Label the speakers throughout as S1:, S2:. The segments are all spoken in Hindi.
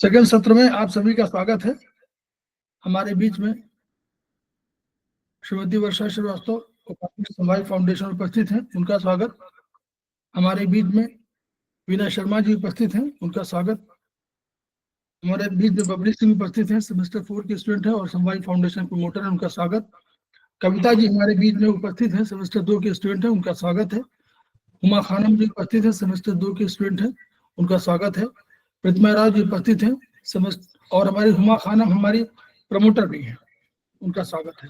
S1: सेकंड सत्र में आप सभी का स्वागत है। हमारे बीच में श्रीमती वर्षा श्रीवास्तव समाज फाउंडेशन उपस्थित हैं, उनका स्वागत। हमारे बीच में विनय शर्मा जी उपस्थित हैं, उनका स्वागत। हमारे बीच में बबली सिंह उपस्थित हैं, सेमेस्टर 4 के स्टूडेंट हैं और समाज फाउंडेशन प्रमोटर हैं, उनका स्वागत। कविता जी हमारे बीच में उपस्थित हैं, सेमेस्टर 2 के स्टूडेंट हैं, उनका स्वागत है। हुमा खानम जी उपस्थित हैं, सेमेस्टर 2 के स्टूडेंट हैं, उनका स्वागत है। प्रतिमा राव जी उपस्थित हैं सेमेस्टर, और हमारी हुमा खानम हमारी प्रमोटर भी हैं, उनका स्वागत है।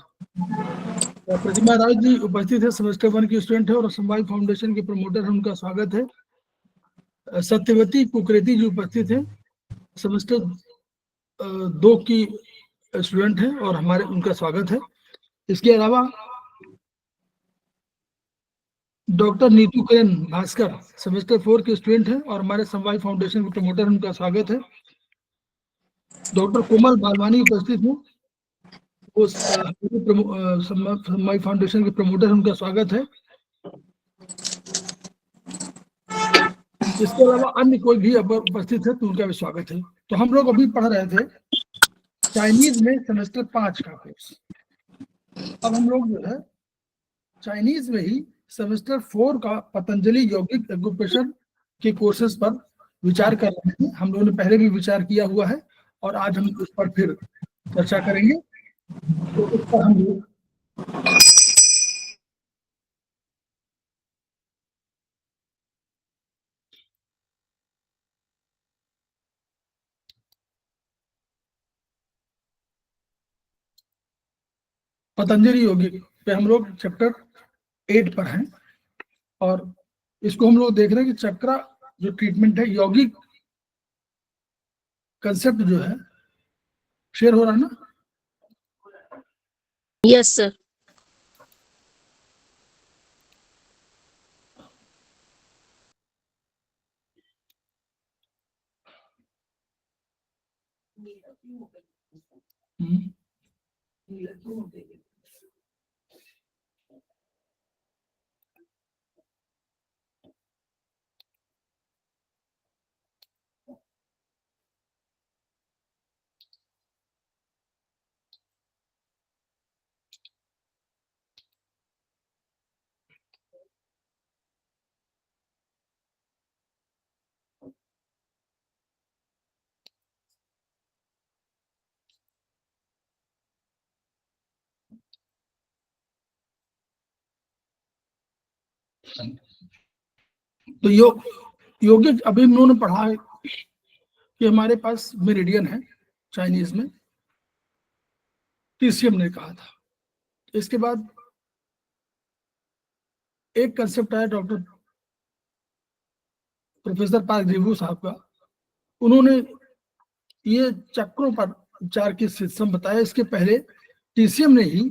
S1: प्रतिमा राव जी उपस्थित है, सेमेस्टर 1 की स्टूडेंट है और समाज फाउंडेशन के प्रमोटर है, उनका स्वागत है। सत्यवती कुकरेती जी उपस्थित है, सेमेस्टर 2 की स्टूडेंट है और हमारे उनका स्वागत है। इसके अलावा डॉक्टर नीतू किरण भास्कर सेमेस्टर 4 के स्टूडेंट है और हमारे समाज फाउंडेशन के प्रमोटर, उनका स्वागत है। डॉक्टर कोमल बालवानी उपस्थित है, वो समाज फाउंडेशन के प्रमोटर, उनका स्वागत है। इसके अलावा अन्य कोई भी उपस्थित है तो उनका भी स्वागत है। तो हम लोग अभी पढ़ रहे थे चाइनीज में सेमेस्टर 5 का कोर्स। अब हम लोग जो है चाइनीज में ही सेमेस्टर 4 का पतंजलि यौगिक एक्युपेशन के कोर्सेज पर विचार कर रहे हैं। हम लोगों ने पहले भी विचार किया हुआ है और आज हम उस पर फिर चर्चा करेंगे। तो उस पर हम लोग पतंजलि यौगिक पे हम लोग चैप्टर 8 पर हैं और इसको हम लोग देख रहे हैं कि चक्रा जो ट्रीटमेंट है, यौगिक कंसेप्ट जो है शेयर हो रहा है ना?
S2: Yes sir.
S1: तो यौगिक अभी हम लोगों ने पढ़ा है कि हमारे पास मेरिडियन है चाइनीज में, टीसीएम ने कहा था। इसके बाद एक कंसेप्ट आया डॉक्टर प्रोफेसर पार्क रिव्यू साहब का, उन्होंने ये चक्रों पर उपचार की सिस्टम बताया। इसके पहले टीसीएम ने ही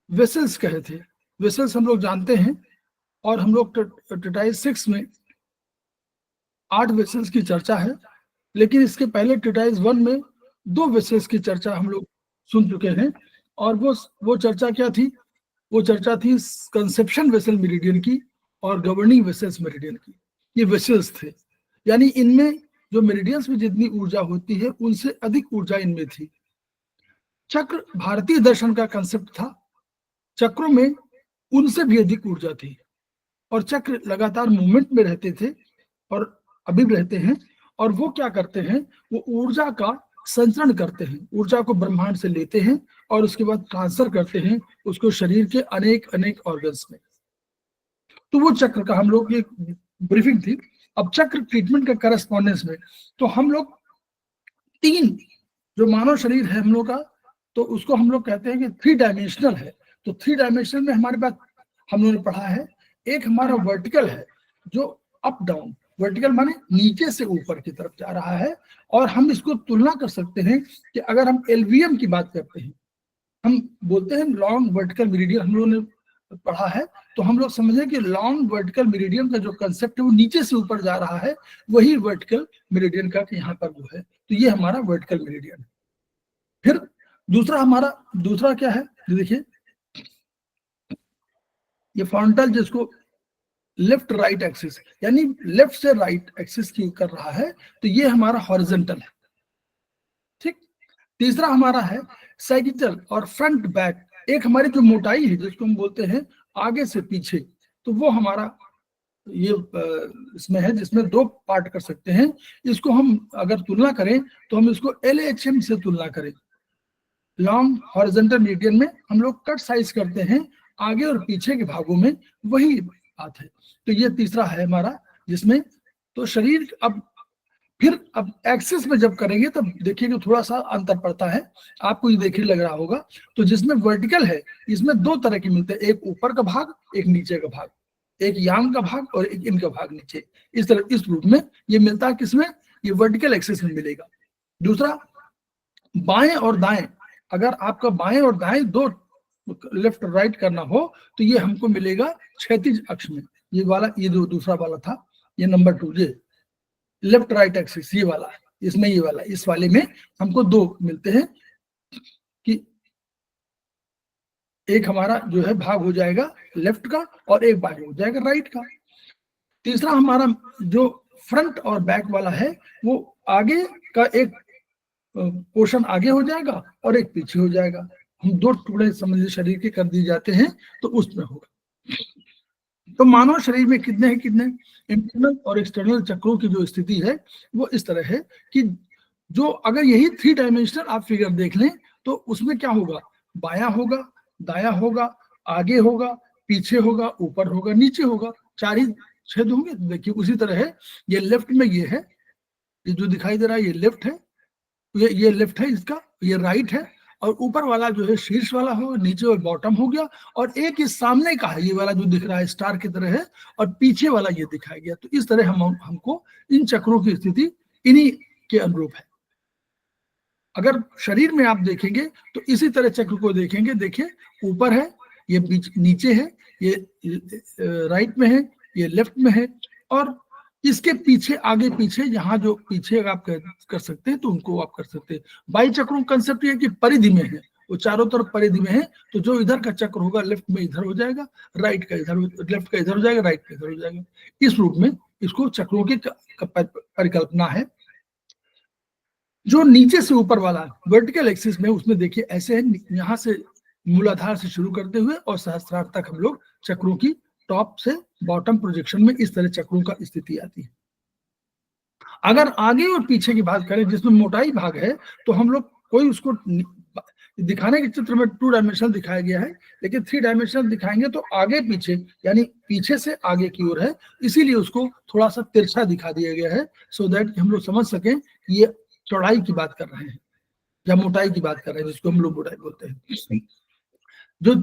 S1: वेसल्स कहे थे। वेसल्स हम लोग जानते हैं और हम लोग ट्रिटाइज 6 में 8 वेसल्स की चर्चा है, लेकिन इसके पहले ट्रिटाइज 1 में 2 वेसल्स की चर्चा हम लोग सुन चुके हैं। और वो चर्चा क्या थी? वो चर्चा थी कंसेप्शन वेसल मेरिडियन की और गवर्निंग वेसल्स मेरिडियन की। ये वेसल्स थे, यानी इनमें जो मेरिडियंस में जितनी ऊर्जा होती है उनसे अधिक ऊर्जा इनमें थी। चक्र भारतीय दर्शन का कंसेप्ट था, चक्रों में उनसे भी अधिक ऊर्जा थी और चक्र लगातार मूवमेंट में रहते थे और अभी भी रहते हैं। और वो क्या करते हैं? वो ऊर्जा का संचरण करते हैं, ऊर्जा को ब्रह्मांड से लेते हैं और उसके बाद ट्रांसफर करते हैं उसको शरीर के अनेक अनेक ऑर्गन्स में। तो वो चक्र का हम लोग की ब्रीफिंग थी। अब चक्र ट्रीटमेंट का करस्पॉन्डेंस में तो हम लोग 3 जो मानव शरीर है हम लोग का, तो उसको हम लोग कहते हैं कि 3 डायमेंशनल है। तो 3 डायमेंशनल में हमारे पास हम लोगों ने पढ़ा है, एक हमारा वर्टिकल है जो अप डाउन, वर्टिकल माने नीचे से ऊपर की तरफ जा रहा है। और हम इसको तुलना कर सकते हैं कि अगर हम एलवीएम की बात करते हैं, हम बोलते हैं लॉन्ग वर्टिकल मेरिडियन, हम लोगों ने पढ़ा है, तो हम लोग समझें कि लॉन्ग वर्टिकल मेरिडियन का जो कंसेप्ट है वो नीचे से ऊपर जा रहा है, वही वर्टिकल मेरिडियन का यहाँ पर वो है। तो ये हमारा वर्टिकल मेरिडियन है। फिर दूसरा क्या है? देखिए ये फ्रंटल, जिसको लेफ्ट राइट एक्सिस यानी लेफ्ट से राइट एक्सिस की कर रहा है, तो ये हमारा हॉरिजॉन्टल है। तीसरा हमारा है सैगिटल और फ्रंट बैक। एक हमारी जो मोटाई है जिसको हम बोलते हैं आगे से पीछे, तो वो हमारा ये इसमें है, जिसमें दो पार्ट कर सकते हैं। इसको हम अगर तुलना करें तो हम इसको LHM से तुलना करें, लॉन्ग हॉरिजॉन्टल मीडियन में हम लोग कट साइज करते हैं आगे और पीछे के भागों में, वही बात है। तो ये तीसरा है हमारा, जिसमें तो शरीर अब एक्सिस में जब करेंगे तब देखिएगा थोड़ा सा अंतर पड़ता है, आपको ये देखने लग रहा होगा। तो जिसमें वर्टिकल है इसमें दो तरह के मिलते हैं, एक ऊपर का भाग एक नीचे का भाग, एक यांग का भाग और एक इनका भाग नीचे, इस तरह इस रूप में ये मिलता है। किसमें? ये वर्टिकल एक्सिस में मिलेगा। दूसरा, बाएं और दाएं, अगर आपका बाएं और दाएं दो लेफ्ट राइट करना हो तो ये हमको मिलेगा क्षैतिज अक्ष में। ये वाला, ये जो दूसरा वाला था, ये नंबर 2, ये लेफ्ट राइट एक्सिस, ये वाला, इसमें ये वाला, इस वाले में हमको दो मिलते हैं कि एक हमारा जो है भाग हो जाएगा लेफ्ट का और एक भाग हो जाएगा राइट का। तीसरा हमारा जो फ्रंट और बैक वाला है, वो आगे का एक पोर्शन आगे हो जाएगा और एक पीछे हो जाएगा। हम दो टुकड़े समझिए शरीर के कर दिए जाते हैं तो उसमें होगा। तो मानव शरीर में कितने इंटरनल और एक्सटर्नल चक्रों की जो स्थिति है वो इस तरह है कि जो अगर यही 3 डायमेंशनल आप फिगर देख लें तो उसमें क्या होगा, बायां होगा, दायां होगा, आगे होगा, पीछे होगा, ऊपर होगा, नीचे होगा, 4 ही छेद होंगे। देखिए उसी तरह है, ये लेफ्ट में ये है, ये जो दिखाई दे रहा है ये लेफ्ट है, ये लेफ्ट है इसका, ये राइट है, और ऊपर वाला जो है शीर्ष वाला हो, नीचे और बॉटम हो गया, और एक इस सामने का है, ये वाला जो दिख रहा है स्टार की तरह है, और पीछे वाला ये दिखाया गया। तो इस तरह हमको इन चक्रों की स्थिति इन्हीं के अनुरूप है। अगर शरीर में आप देखेंगे तो इसी तरह चक्र को देखेंगे, देखिए ऊपर है, ये नीचे है, ये राइट में है, ये लेफ्ट में है, और इसके पीछे आगे पीछे, यहाँ जो पीछे आप कर सकते हैं तो उनको आप कर सकते हैं। बाई चक्रों का कंसेप्ट ये कि परिधि में है, वो चारों तरफ परिधि में है, तो जो इधर का चक्र होगा लेफ्ट में इधर हो जाएगा, राइट का इधर, लेफ्ट का इधर हो जाएगा, राइट का इधर हो जाएगा। इस रूप में इसको चक्रों की परिकल्पना है। जो नीचे से ऊपर वाला वर्टिकल एक्सिस में, उसमें देखिए ऐसे है, यहाँ से मूलाधार से शुरू करते हुए और सहस्त्रार तक हम लोग चक्रों की टॉप से बॉटम प्रोजेक्शन में इस तरह चक्रों का स्थिति आती है। अगर आगे और पीछे की बात करें जिसमें मोटाई भाग है, तो हम लोग कोई उसको दिखाने के चित्र में 2 डायमेंशनल दिखाया गया है, लेकिन 3 डायमेंशनल दिखाएंगे तो आगे पीछे यानी पीछे से आगे की ओर है, इसीलिए उसको थोड़ा सा तिरछा दिखा दिया गया है, सो दैट हम लोग समझ सकें कि ये चौड़ाई की बात कर रहे हैं या मोटाई की बात कर रहे हैं, जिसको हम लोग मोटाई बोलते हैं। जो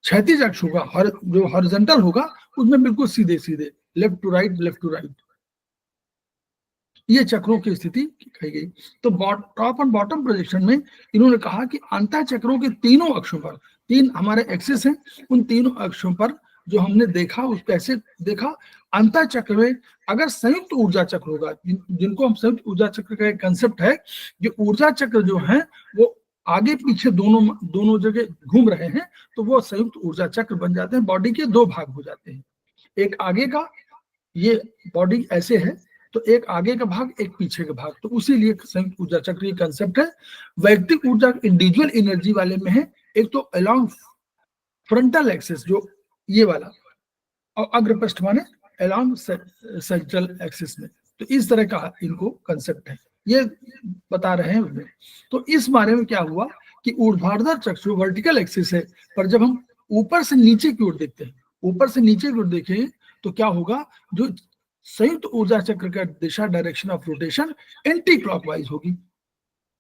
S1: क्षैतिज अक्ष होगा, जो हॉरिजॉन्टल होगा, उसमें बिल्कुल सीधे सीधे left to right, left to right, ये चक्रों की स्थिति कही गई। तो टॉप और बॉटम प्रोजेक्शन में इन्होंने कहा कि अंतः चक्रों के तीनों अक्षों पर, 3 हमारे एक्सिस हैं, उन तीनों अक्षों पर जो हमने देखा उसको ऐसे देखा, अंतः चक्र में अगर संयुक्त ऊर्जा चक्र होगा, जिनको हम संयुक्त ऊर्जा चक्र का एक कंसेप्ट है, जो ऊर्जा चक्र जो है वो आगे पीछे दोनों जगह घूम रहे हैं, तो वो संयुक्त ऊर्जा चक्र बन जाते हैं। बॉडी के 2 भाग हो जाते हैं, एक आगे का, ये बॉडी ऐसे है, तो एक आगे का भाग, एक पीछे का भाग, तो उसी लिए संयुक्त ऊर्जा चक्र ये कंसेप्ट है। वैयक्तिक ऊर्जा इंडिविजुअल एनर्जी वाले में है, एक तो अलोंग फ्रंटल एक्सिस जो ये वाला, और अग्रपृष्ठ माने अलोंग सेंट्रल एक्सिस में, तो इस तरह का इनको कंसेप्ट है, ये बता रहे हैं उसमें। तो इस बारे में क्या हुआ कि ऊर्ध्वाधर चक्र जो वर्टिकल एक्सिस है, पर जब हम ऊपर से नीचे की ओर देखते हैं, ऊपर से नीचे की ओर देखें तो क्या होगा, जो संयुक्त ऊर्जा चक्र का दिशा, direction of rotation anti clockwise होगी।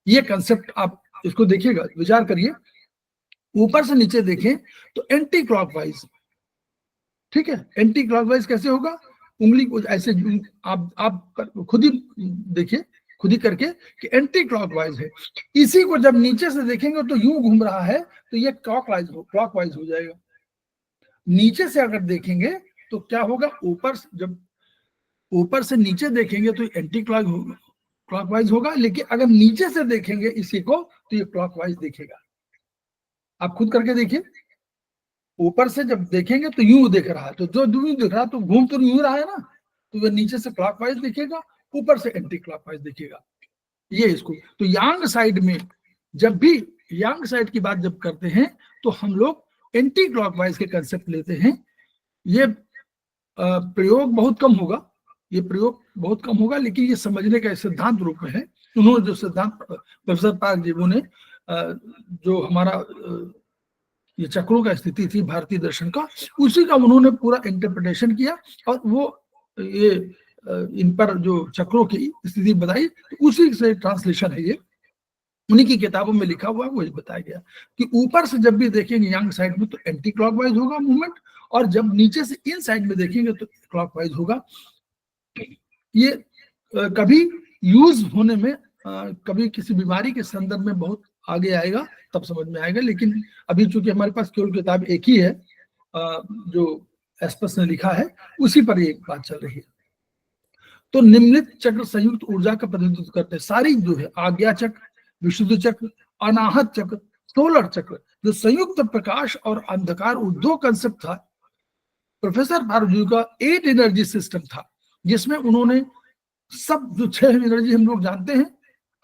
S1: ये कंसेप्ट आप इसको देखिएगा, विचार करिए, ऊपर से नीचे देखें तो एंटी क्लॉकवाइज, ठीक है, एंटी क्लॉकवाइज कैसे होगा, उंगली को ऐसे, आप खुद ही देखिए, खुद ही करके कि एंटी क्लॉकवाइज है। इसी को जब नीचे से देखेंगे तो यूं घूम रहा है, तो ये क्लॉकवाइज हो जाएगा। नीचे से अगर देखेंगे तो क्या होगा, जब ऊपर से नीचे देखेंगे तो एंटी क्लॉकवाइज होगा, लेकिन अगर नीचे से देखेंगे इसी को तो ये क्लॉकवाइज दिखेगा। आप खुद करके देखिए, ऊपर से जब देखेंगे तो यूं दिख रहा है, तो जो यूं दिख रहा है तो घूम तो यूं रहा है ना, तो वह नीचे से क्लॉकवाइज दिखेगा, ऊपर से एंटी क्लॉकवाइज दिखेगा। ये इसको तो यांग साइड में जब भी यांग साइड की बात जब करते हैं तो हम लोग एंटी क्लॉकवाइज के कंसेप्ट लेते हैं। ये प्रयोग बहुत कम होगा, ये प्रयोग बहुत कम होगा, लेकिन ये समझने का सिद्धांत रूप में है। उन्होंने जो सिद्धांत प्रोफेसर पार्क जीवो ने जो हमारा ये चक्रों का स्थिति थी भारतीय दर्शन का, उसी का उन्होंने पूरा इंटरप्रिटेशन किया और वो ये इन पर जो चक्रों की स्थिति बताई, तो उसी से ट्रांसलेशन है ये, उन्हीं की किताबों में लिखा हुआ है, वही बताया गया कि ऊपर से जब भी देखेंगे यांग साइड में तो एंटी क्लॉकवाइज होगा मूवमेंट, और जब नीचे से इन साइड में देखेंगे तो क्लॉकवाइज होगा। ये कभी यूज होने में कभी किसी बीमारी के संदर्भ में बहुत आगे आएगा, तब समझ में आएगा, लेकिन अभी चूंकि हमारे पास केवल किताब एक ही है जो एस्पस ने लिखा है, उसी पर एक बात चल रही है। तो निम्नलिखित चक्र संयुक्त ऊर्जा का प्रतिनिधित्व करते हैं। सारी जो है आज्ञा चक्र, विशुद्ध चक्र, अनाहत चक्र, सोलर चक्र, जो संयुक्त प्रकाश और अंधकार दो कंसेप्ट था। प्रोफेसर भारद्वाज का 8 एनर्जी सिस्टम था, जिसमें उन्होंने सब जो 6 एनर्जी हम लोग जानते हैं,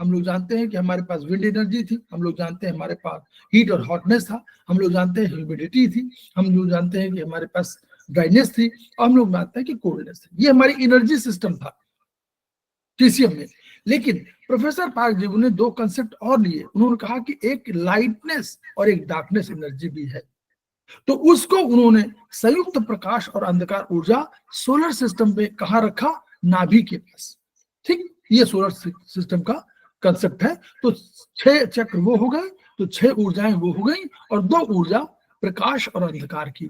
S1: हम लोग जानते हैं कि हमारे पास विंड एनर्जी थी, हम लोग जानते हैं हमारे पास हीट और हॉटनेस था, हम लोग जानते हैं ह्यूमिडिटी थी, हम लोग जानते हैं कि हमारे पास ड्राइनेस थी, और हम लोग जानते हैं कि कोल्डनेस थी। ये हमारी एनर्जी सिस्टम था टीसीएम में। लेकिन प्रोफेसर पार्क जीवो ने 2 कंसेप्ट और लिए। उन्होंने कहा कि एक लाइटनेस और एक डार्कनेस एनर्जी भी है, तो उसको उन्होंने संयुक्त प्रकाश और अंधकार ऊर्जा सोलर सिस्टम में कहाँ रखा, नाभि के पास। ठीक, ये सोलर सिस्टम का कंसेप्ट है। तो 6 चक्र वो हो गए, तो 6 ऊर्जाएं वो हो गई, और 2 ऊर्जा प्रकाश और अंधकार की।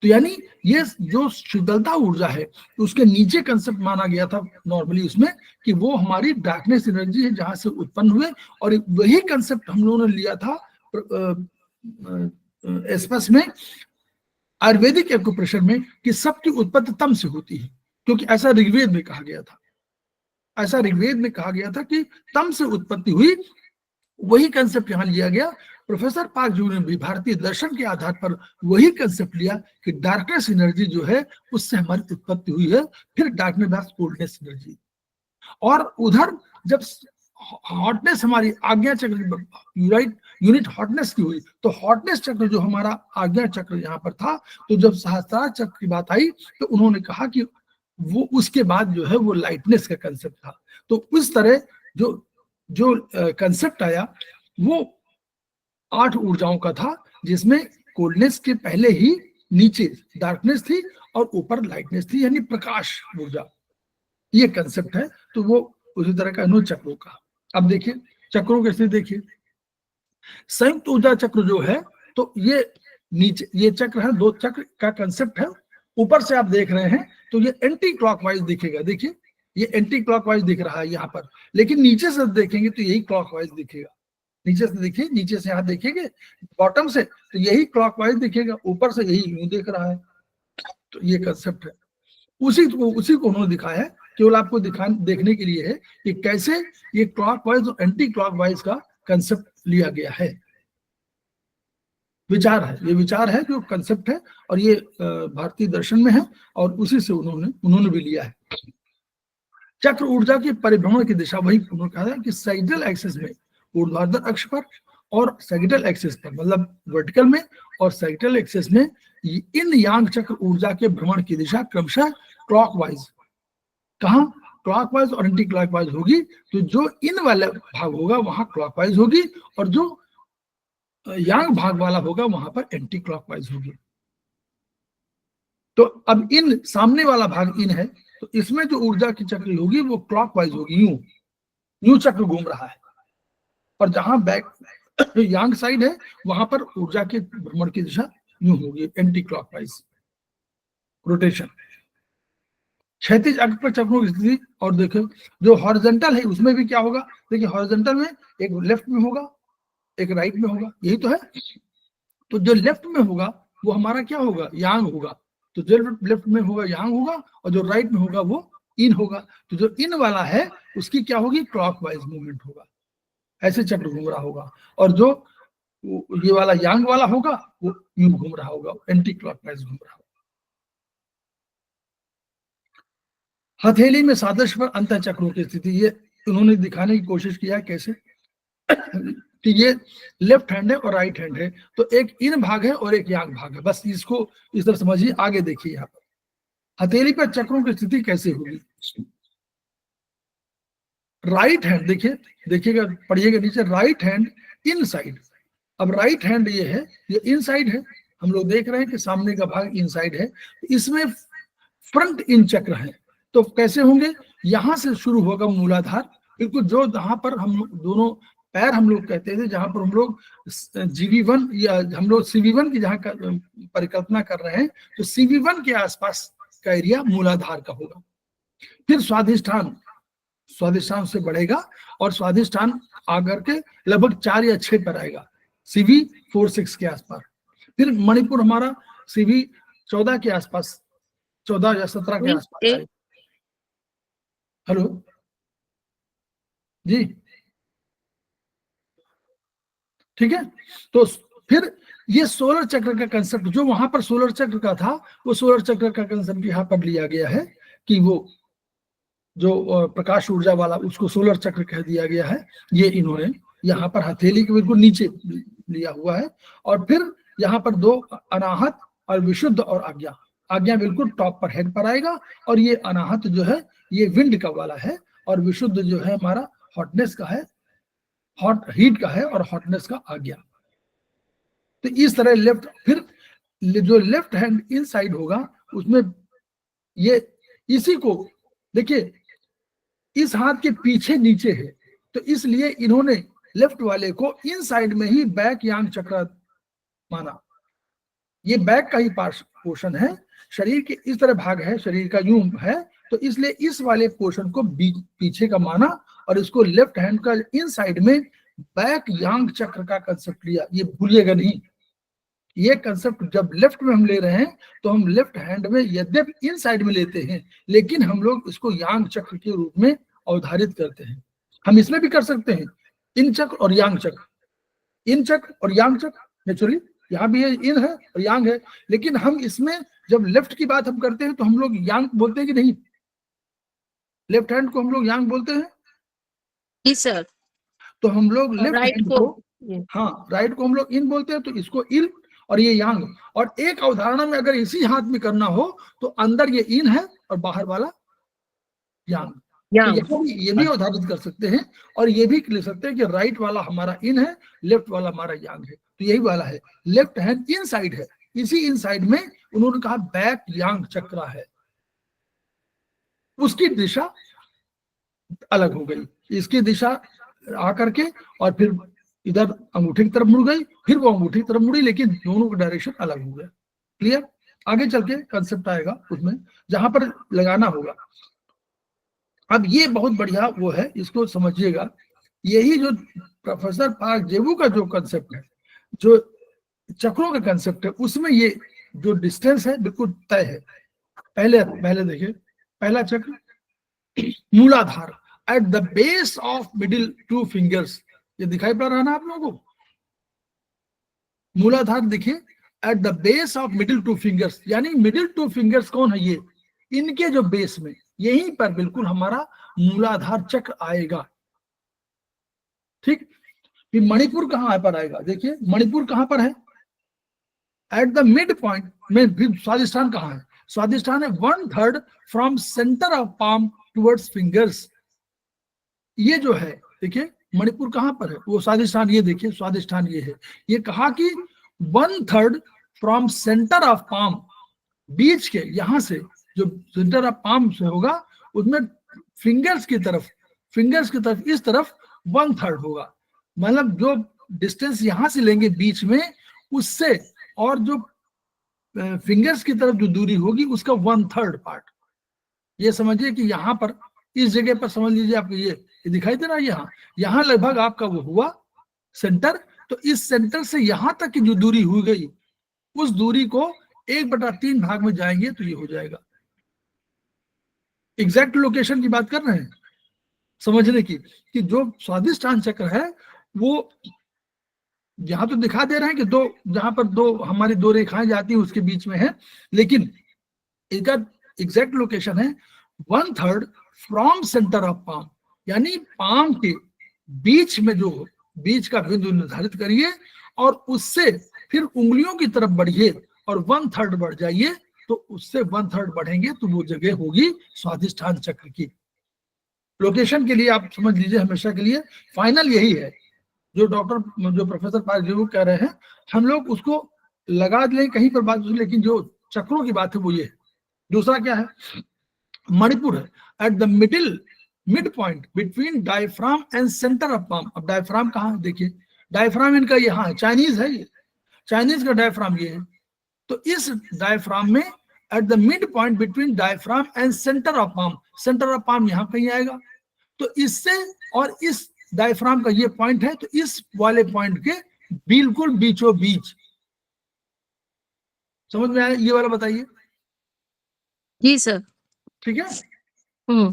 S1: तो यानी ये जो शीतलता ऊर्जा है, उसके नीचे कंसेप्ट माना गया था नॉर्मली उसमें कि वो हमारी डार्कनेस एनर्जी है, जहां से उत्पन्न हुए, और वही कंसेप्ट हम लोगों ने लिया था एस्पस में, आयुर्वेदिक एक्यूप्रेशर में, कि सबकी उत्पत्ति तम से होती है, क्योंकि ऐसा ऋग्वेद में कहा गया था, ऐसा ऋग्वेद में कहा गया था कि तम से उत्पत्ति हुई। वही कंसेप्ट यहां लिया गया। प्रोफेसर पार्क जीवो ने भी भारतीय दर्शन के आधार पर वही कंसेप्ट लिया कि डार्कनेस एनर्जी जो है उससे हमारी उत्पत्ति हुई है, फिर डार्कनेस कोल्डनेस एनर्जी, और उधर जब हॉटनेस हमारी आज्ञा चक्र यूनिट हॉटनेस की हुई, तो हॉटनेस चक्र जो हमारा आज्ञा चक्र यहाँ पर था, तो जब सहस्त्रार चक्र की बात आई तो उन्होंने कहा कि वो उसके बाद जो है वो लाइटनेस का कंसेप्ट था। तो उस तरह जो जो कंसेप्ट आया वो 8 ऊर्जाओं का था, जिसमें कोल्डनेस के पहले ही नीचे डार्कनेस थी और ऊपर लाइटनेस थी, यानी प्रकाश ऊर्जा, ये कंसेप्ट है। तो वो उसी तरह का अनु चक्रों का। अब देखिए चक्रों के स्थिति देखिए, संयुक्त ऊर्जा चक्र जो है, तो ये नीचे ये चक्र है, 2 चक्र का कंसेप्ट है। ऊपर से आप देख रहे हैं तो ये एंटी क्लॉकवाइज दिखेगा, देखिए ये एंटी क्लॉकवाइज दिख रहा है यहाँ पर, लेकिन नीचे से देखेंगे तो यही क्लॉकवाइज दिखेगा। नीचे से देखिए, नीचे से यहाँ देखेंगे बॉटम से तो यही क्लॉकवाइज दिखेगा, ऊपर से यही यूं दिख रहा है। तो ये कंसेप्ट है, उसी को उन्होंने दिखाया है, केवल आपको देखने के लिए है कि कैसे ये क्लॉकवाइज और एंटी क्लॉकवाइज का कंसेप्ट लिया गया है। विचार है, ये विचार है जो कंसेप्ट है, और ये भारतीय दर्शन में है, और उसी से उन्होंने भी लिया है। चक्र ऊर्जा के परिभ्रमण की दिशा, वही उन्होंने कहा है कि सैगिटल एक्सिस में, ऊर्ध्वाधर अक्ष पर और सैगिटल एक्सिस पर, मतलब वर्टिकल में और सैगिटल एक्सिस में, इन यांग चक्र ऊर्जा के भ्रमण की दिशा क्रमशः क्लॉकवाइज, कहा क्लॉकवाइज और एंटी क्लॉकवाइज होगी। तो जो इन वाला भाग होगा वहां क्लॉकवाइज होगी, और जो यांग भाग वाला होगा वहां पर एंटी क्लॉकवाइज होगी। तो अब इन सामने वाला भाग इन है, तो इसमें जो ऊर्जा की चक्र होगी वो क्लॉकवाइज होगी, यूं यूं चक्र घूम रहा है, और जहां बैक यांग साइड है वहां पर ऊर्जा के भ्रमण की दिशा यूं होगी, एंटी क्लॉकवाइज रोटेशन। क्षैतिज अक्ष पर चक्रों की स्थिति, और देखो जो हॉरिजॉन्टल है उसमें भी क्या होगा, देखिए हॉरिजॉन्टल में एक लेफ्ट में होगा, एक राइट में होगा, यही तो है। तो जो लेफ्ट में होगा वो हमारा क्या होगा, यांग होगा। तो जो लेफ्ट में होगा यांग होगा, और जो राइट में होगा वो इन होगा। तो जो इन वाला है उसकी क्या होगी, क्लॉकवाइज मूवमेंट होगा, ऐसे चक्र घूम रहा होगा। और जो ये वाला यांग वाला होगा वो यूं घूम रहा होगा, एंटी क्लॉकवाइज घूम रहा होगा। हथेली में सादृश्य पर अंत चक्रों की स्थिति, ये उन्होंने दिखाने की कोशिश किया है कैसे। कि ये लेफ्ट हैंड है और राइट हैंड है, तो एक इन भाग है और एक यांग भाग है। बस इसको इस तरह समझिए। आगे देखिए यहाँ पर हथेली पर चक्रों की स्थिति कैसे होगी। राइट हैंड देखिए, देखिएगा, पढ़िएगा नीचे, राइट हैंड इन साइड। अब राइट हैंड ये है, ये इन साइड है, हम लोग देख रहे हैं कि सामने का भाग इन साइड है, इसमें फ्रंट इन चक्र है। तो कैसे होंगे, यहां से शुरू होगा मूलाधार, बिल्कुल जो जहां पर हम दोनों पैर हम लोग कहते थे, जहां पर हम लोग जीवी1 या हम लोग सीवी1 की जहां परिकल्पना कर रहे हैं, तो सीवी1 के आसपास का एरिया मूलाधार का होगा। फिर स्वाधिष्ठान, स्वाधिष्ठान से बढ़ेगा और स्वाधिष्ठान आकर के लगभग 4 या 6 पर आएगा, सीवी 4-6 के आसपास। फिर मणिपुर हमारा सीवी 14 के आसपास, 14 या 17 के आसपास आएगा। हेलो जी, ठीक है। तो फिर ये सोलर चक्र का कंसेप्ट, जो वहां पर सोलर चक्र का था, वो सोलर चक्र का कंसेप्ट यहाँ पर लिया गया है कि वो जो प्रकाश ऊर्जा वाला, उसको सोलर चक्र कह दिया गया है। ये इन्होंने यहाँ पर हथेली के बिल्कुल नीचे लिया हुआ है। और फिर यहाँ पर 2 अनाहत और विशुद्ध और आज्ञा। आज्ञा बिल्कुल टॉप पर, हेड पर आएगा, और ये अनाहत जो है ये विंड का वाला है, और विशुद्ध जो है हमारा हॉटनेस का है, हॉट हीट का है, और हॉटनेस का आज्ञा। तो इस तरह लेफ्ट, फिर जो लेफ्ट हैंड इन साइड होगा उसमें ये इसी को देखिए, इस हाथ के पीछे नीचे है, तो इसलिए इन्होंने लेफ्ट वाले को इन साइड में ही बैक यांग चक्र माना। ये बैक का ही पोर्शन है, शरीर के इस तरह भाग है, शरीर का यूं है, तो इसलिए इस वाले पोर्शन को पीछे का माना, और इसको लेफ्ट हैंड का इन साइड में बैक यांग चक्र का कंसेप्ट लिया। ये भूलिएगा नहीं, ये कंसेप्ट जब लेफ्ट में हम ले रहे हैं तो हम लेफ्ट हैंड में यद्यपि इन साइड में लेते हैं, लेकिन हम लोग इसको यांग चक्र के रूप में अवधारित करते हैं। हम इसमें भी कर सकते हैं, इन चक्र और यांग चक्र, इन चक्र और यांग चक्र। नेचुरली यहाँ भी इन है और यांग है, लेकिन हम इसमें जब लेफ्ट की बात हम करते हैं तो हम लोग यांग बोलते हैं कि नहीं? लेफ्ट हैंड को हम लोग यांग बोलते हैं
S2: जी सर।
S1: तो हम लोग लेफ्ट
S2: राइट
S1: हैंड
S2: को,
S1: हाँ, राइट को हम लोग इन बोलते हैं, तो इसको इल और ये यांग। और एक अवधारणा में अगर इसी हाथ में करना हो तो अंदर ये इन है और बाहर वाला यांग। तो ये भी अवधारित कर सकते हैं, और ये भी लिख सकते हैं कि राइट वाला हमारा इन है, लेफ्ट वाला हमारा यांग है। तो यही वाला है, लेफ्ट हैंड इन साइड है, इसी इन साइड में उन्होंने कहा बैक यांग चक्र है, उसकी दिशा अलग हो गई। इसकी दिशा आकर के और फिर इधर अंगूठे की तरफ मुड़ गई, फिर वो अंगूठे की तरफ मुड़ी, लेकिन दोनों का डायरेक्शन अलग हो गया। क्लियर? आगे चल के कंसेप्ट आएगा उसमें जहां पर लगाना होगा। अब ये बहुत बढ़िया वो है, इसको समझिएगा। यही जो प्रोफेसर पार्क जेबू का जो कंसेप्ट है, जो चक्रों का कंसेप्ट है, उसमें ये जो डिस्टेंस है बिल्कुल तय है। पहले देखिए, पहला चक्र मूलाधार at the base of middle 2 fingers, ये दिखाई पड़ रहा है ना आप लोगों को? मूलाधार देखिए at the base of middle 2 fingers, यानी मिडिल 2 फिंगर्स कौन है? ये इनके जो बेस में, यहीं पर बिल्कुल हमारा मूलाधार चक्र आएगा। ठीक, फिर मणिपुर कहां पर आएगा? देखिए मणिपुर कहां पर है? एट द मिड पॉइंट में। फिर स्वादिष्ठान कहां है? स्वादिष्ठान है 1/3 from centre of palm towards fingers. ये जो है देखिए मणिपुर कहां पर है, वो स्वादिष्ठान, ये देखिए स्वादिष्ठान ये है। ये कहा कि 1/3 फ्रॉम सेंटर ऑफ पाम, बीच के यहां से जो सेंटर ऑफ पाम से होगा उसमें फिंगर्स की तरफ इस तरफ 1/3 होगा। मतलब जो डिस्टेंस यहां से लेंगे बीच में, उससे और जो फिंगर्स की तरफ जो दूरी होगी उसका 1/3 पार्ट। ये समझिए कि यहाँ पर इस जगह पर समझ लीजिए आपको ये दिखाई दे रहा है, यहाँ लगभग आपका वो हुआ सेंटर। तो इस सेंटर से यहाँ तक की जो दूरी हुई गई, उस दूरी को 1/3 भाग में जाएंगे तो ये हो जाएगा। एग्जैक्ट लोकेशन की बात कर रहे हैं समझने की, कि जो स्वादिष्ठान चक्र है वो यहाँ तो दिखा दे रहे हैं कि दो, जहां पर दो हमारी 2 रेखाएं जाती है उसके बीच में है, लेकिन इसका एग्जैक्ट लोकेशन है 1/3 फ्रॉम सेंटर ऑफ पाम, यानी पाम के बीच में जो बीच का बिंदु निर्धारित करिए और उससे फिर उंगलियों की तरफ बढ़िए और 1/3 बढ़ जाइए, तो उससे 1/3 बढ़ेंगे तो वो जगह होगी स्वाधिष्ठान चक्र की। लोकेशन के लिए आप समझ लीजिए हमेशा के लिए, फाइनल यही है जो प्रोफेसर पारगेव कह रहे हैं, हम लोग उसको लगा लें कहीं पर बात, लेकिन जो चक्रों की बात है वो ये है। दूसरा क्या है, मणिपुर है eight the mid point between diaphragm and centre of palm. अब डायफ्राम कहाँ है देखिए, डायफ्राम इनका यहाँ है, चाइनीज है ये, चाइनीज का डायफ्राम ये है। तो इस डायफ्राम में eight the mid point between diaphragm and centre of palm, centre of palm यहाँ कहीं आएगा, तो इससे और इस डायफ्राम का ये पॉइंट है, तो इस वाले पॉइंट के बिल्कुल बीचों बीच, समझ में आया ये वाला बताइए?
S2: जी सर।
S1: ठीक है,
S2: हम्म।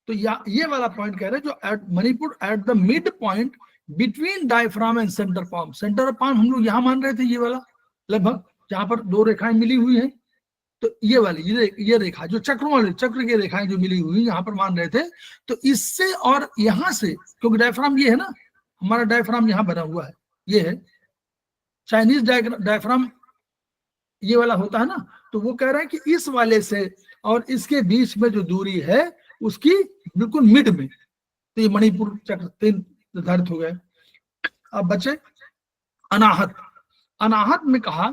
S1: तो ये वाला पॉइंट कह रहे हैं जो at Manipur at the mid point between diaphragm and centre palm. Centre palm हम लोग यहां मान रहे थे, ये वाला लगभग जहां पर दो रेखाएं मिली हुई हैं, तो ये वाली ये रेखा जो चक्रों वाली, चक्र की रेखाएं जो मिली हुई यहां पर मान रहे थे, तो इससे और यहां से, क्योंकि डायफ्राम ये है ना, हमारा डायफ्राम यहां बना हुआ है, ये है चाइनीज डायफ्राम, ये वाला होता है ना, तो वो कह रहे हैं कि इस वाले से और इसके बीच में जो दूरी है उसकी बिल्कुल मिड में, तो ये मणिपुर चक्र 3 निर्धारित हो गए। अब बचे अनाहत। अनाहत में कहा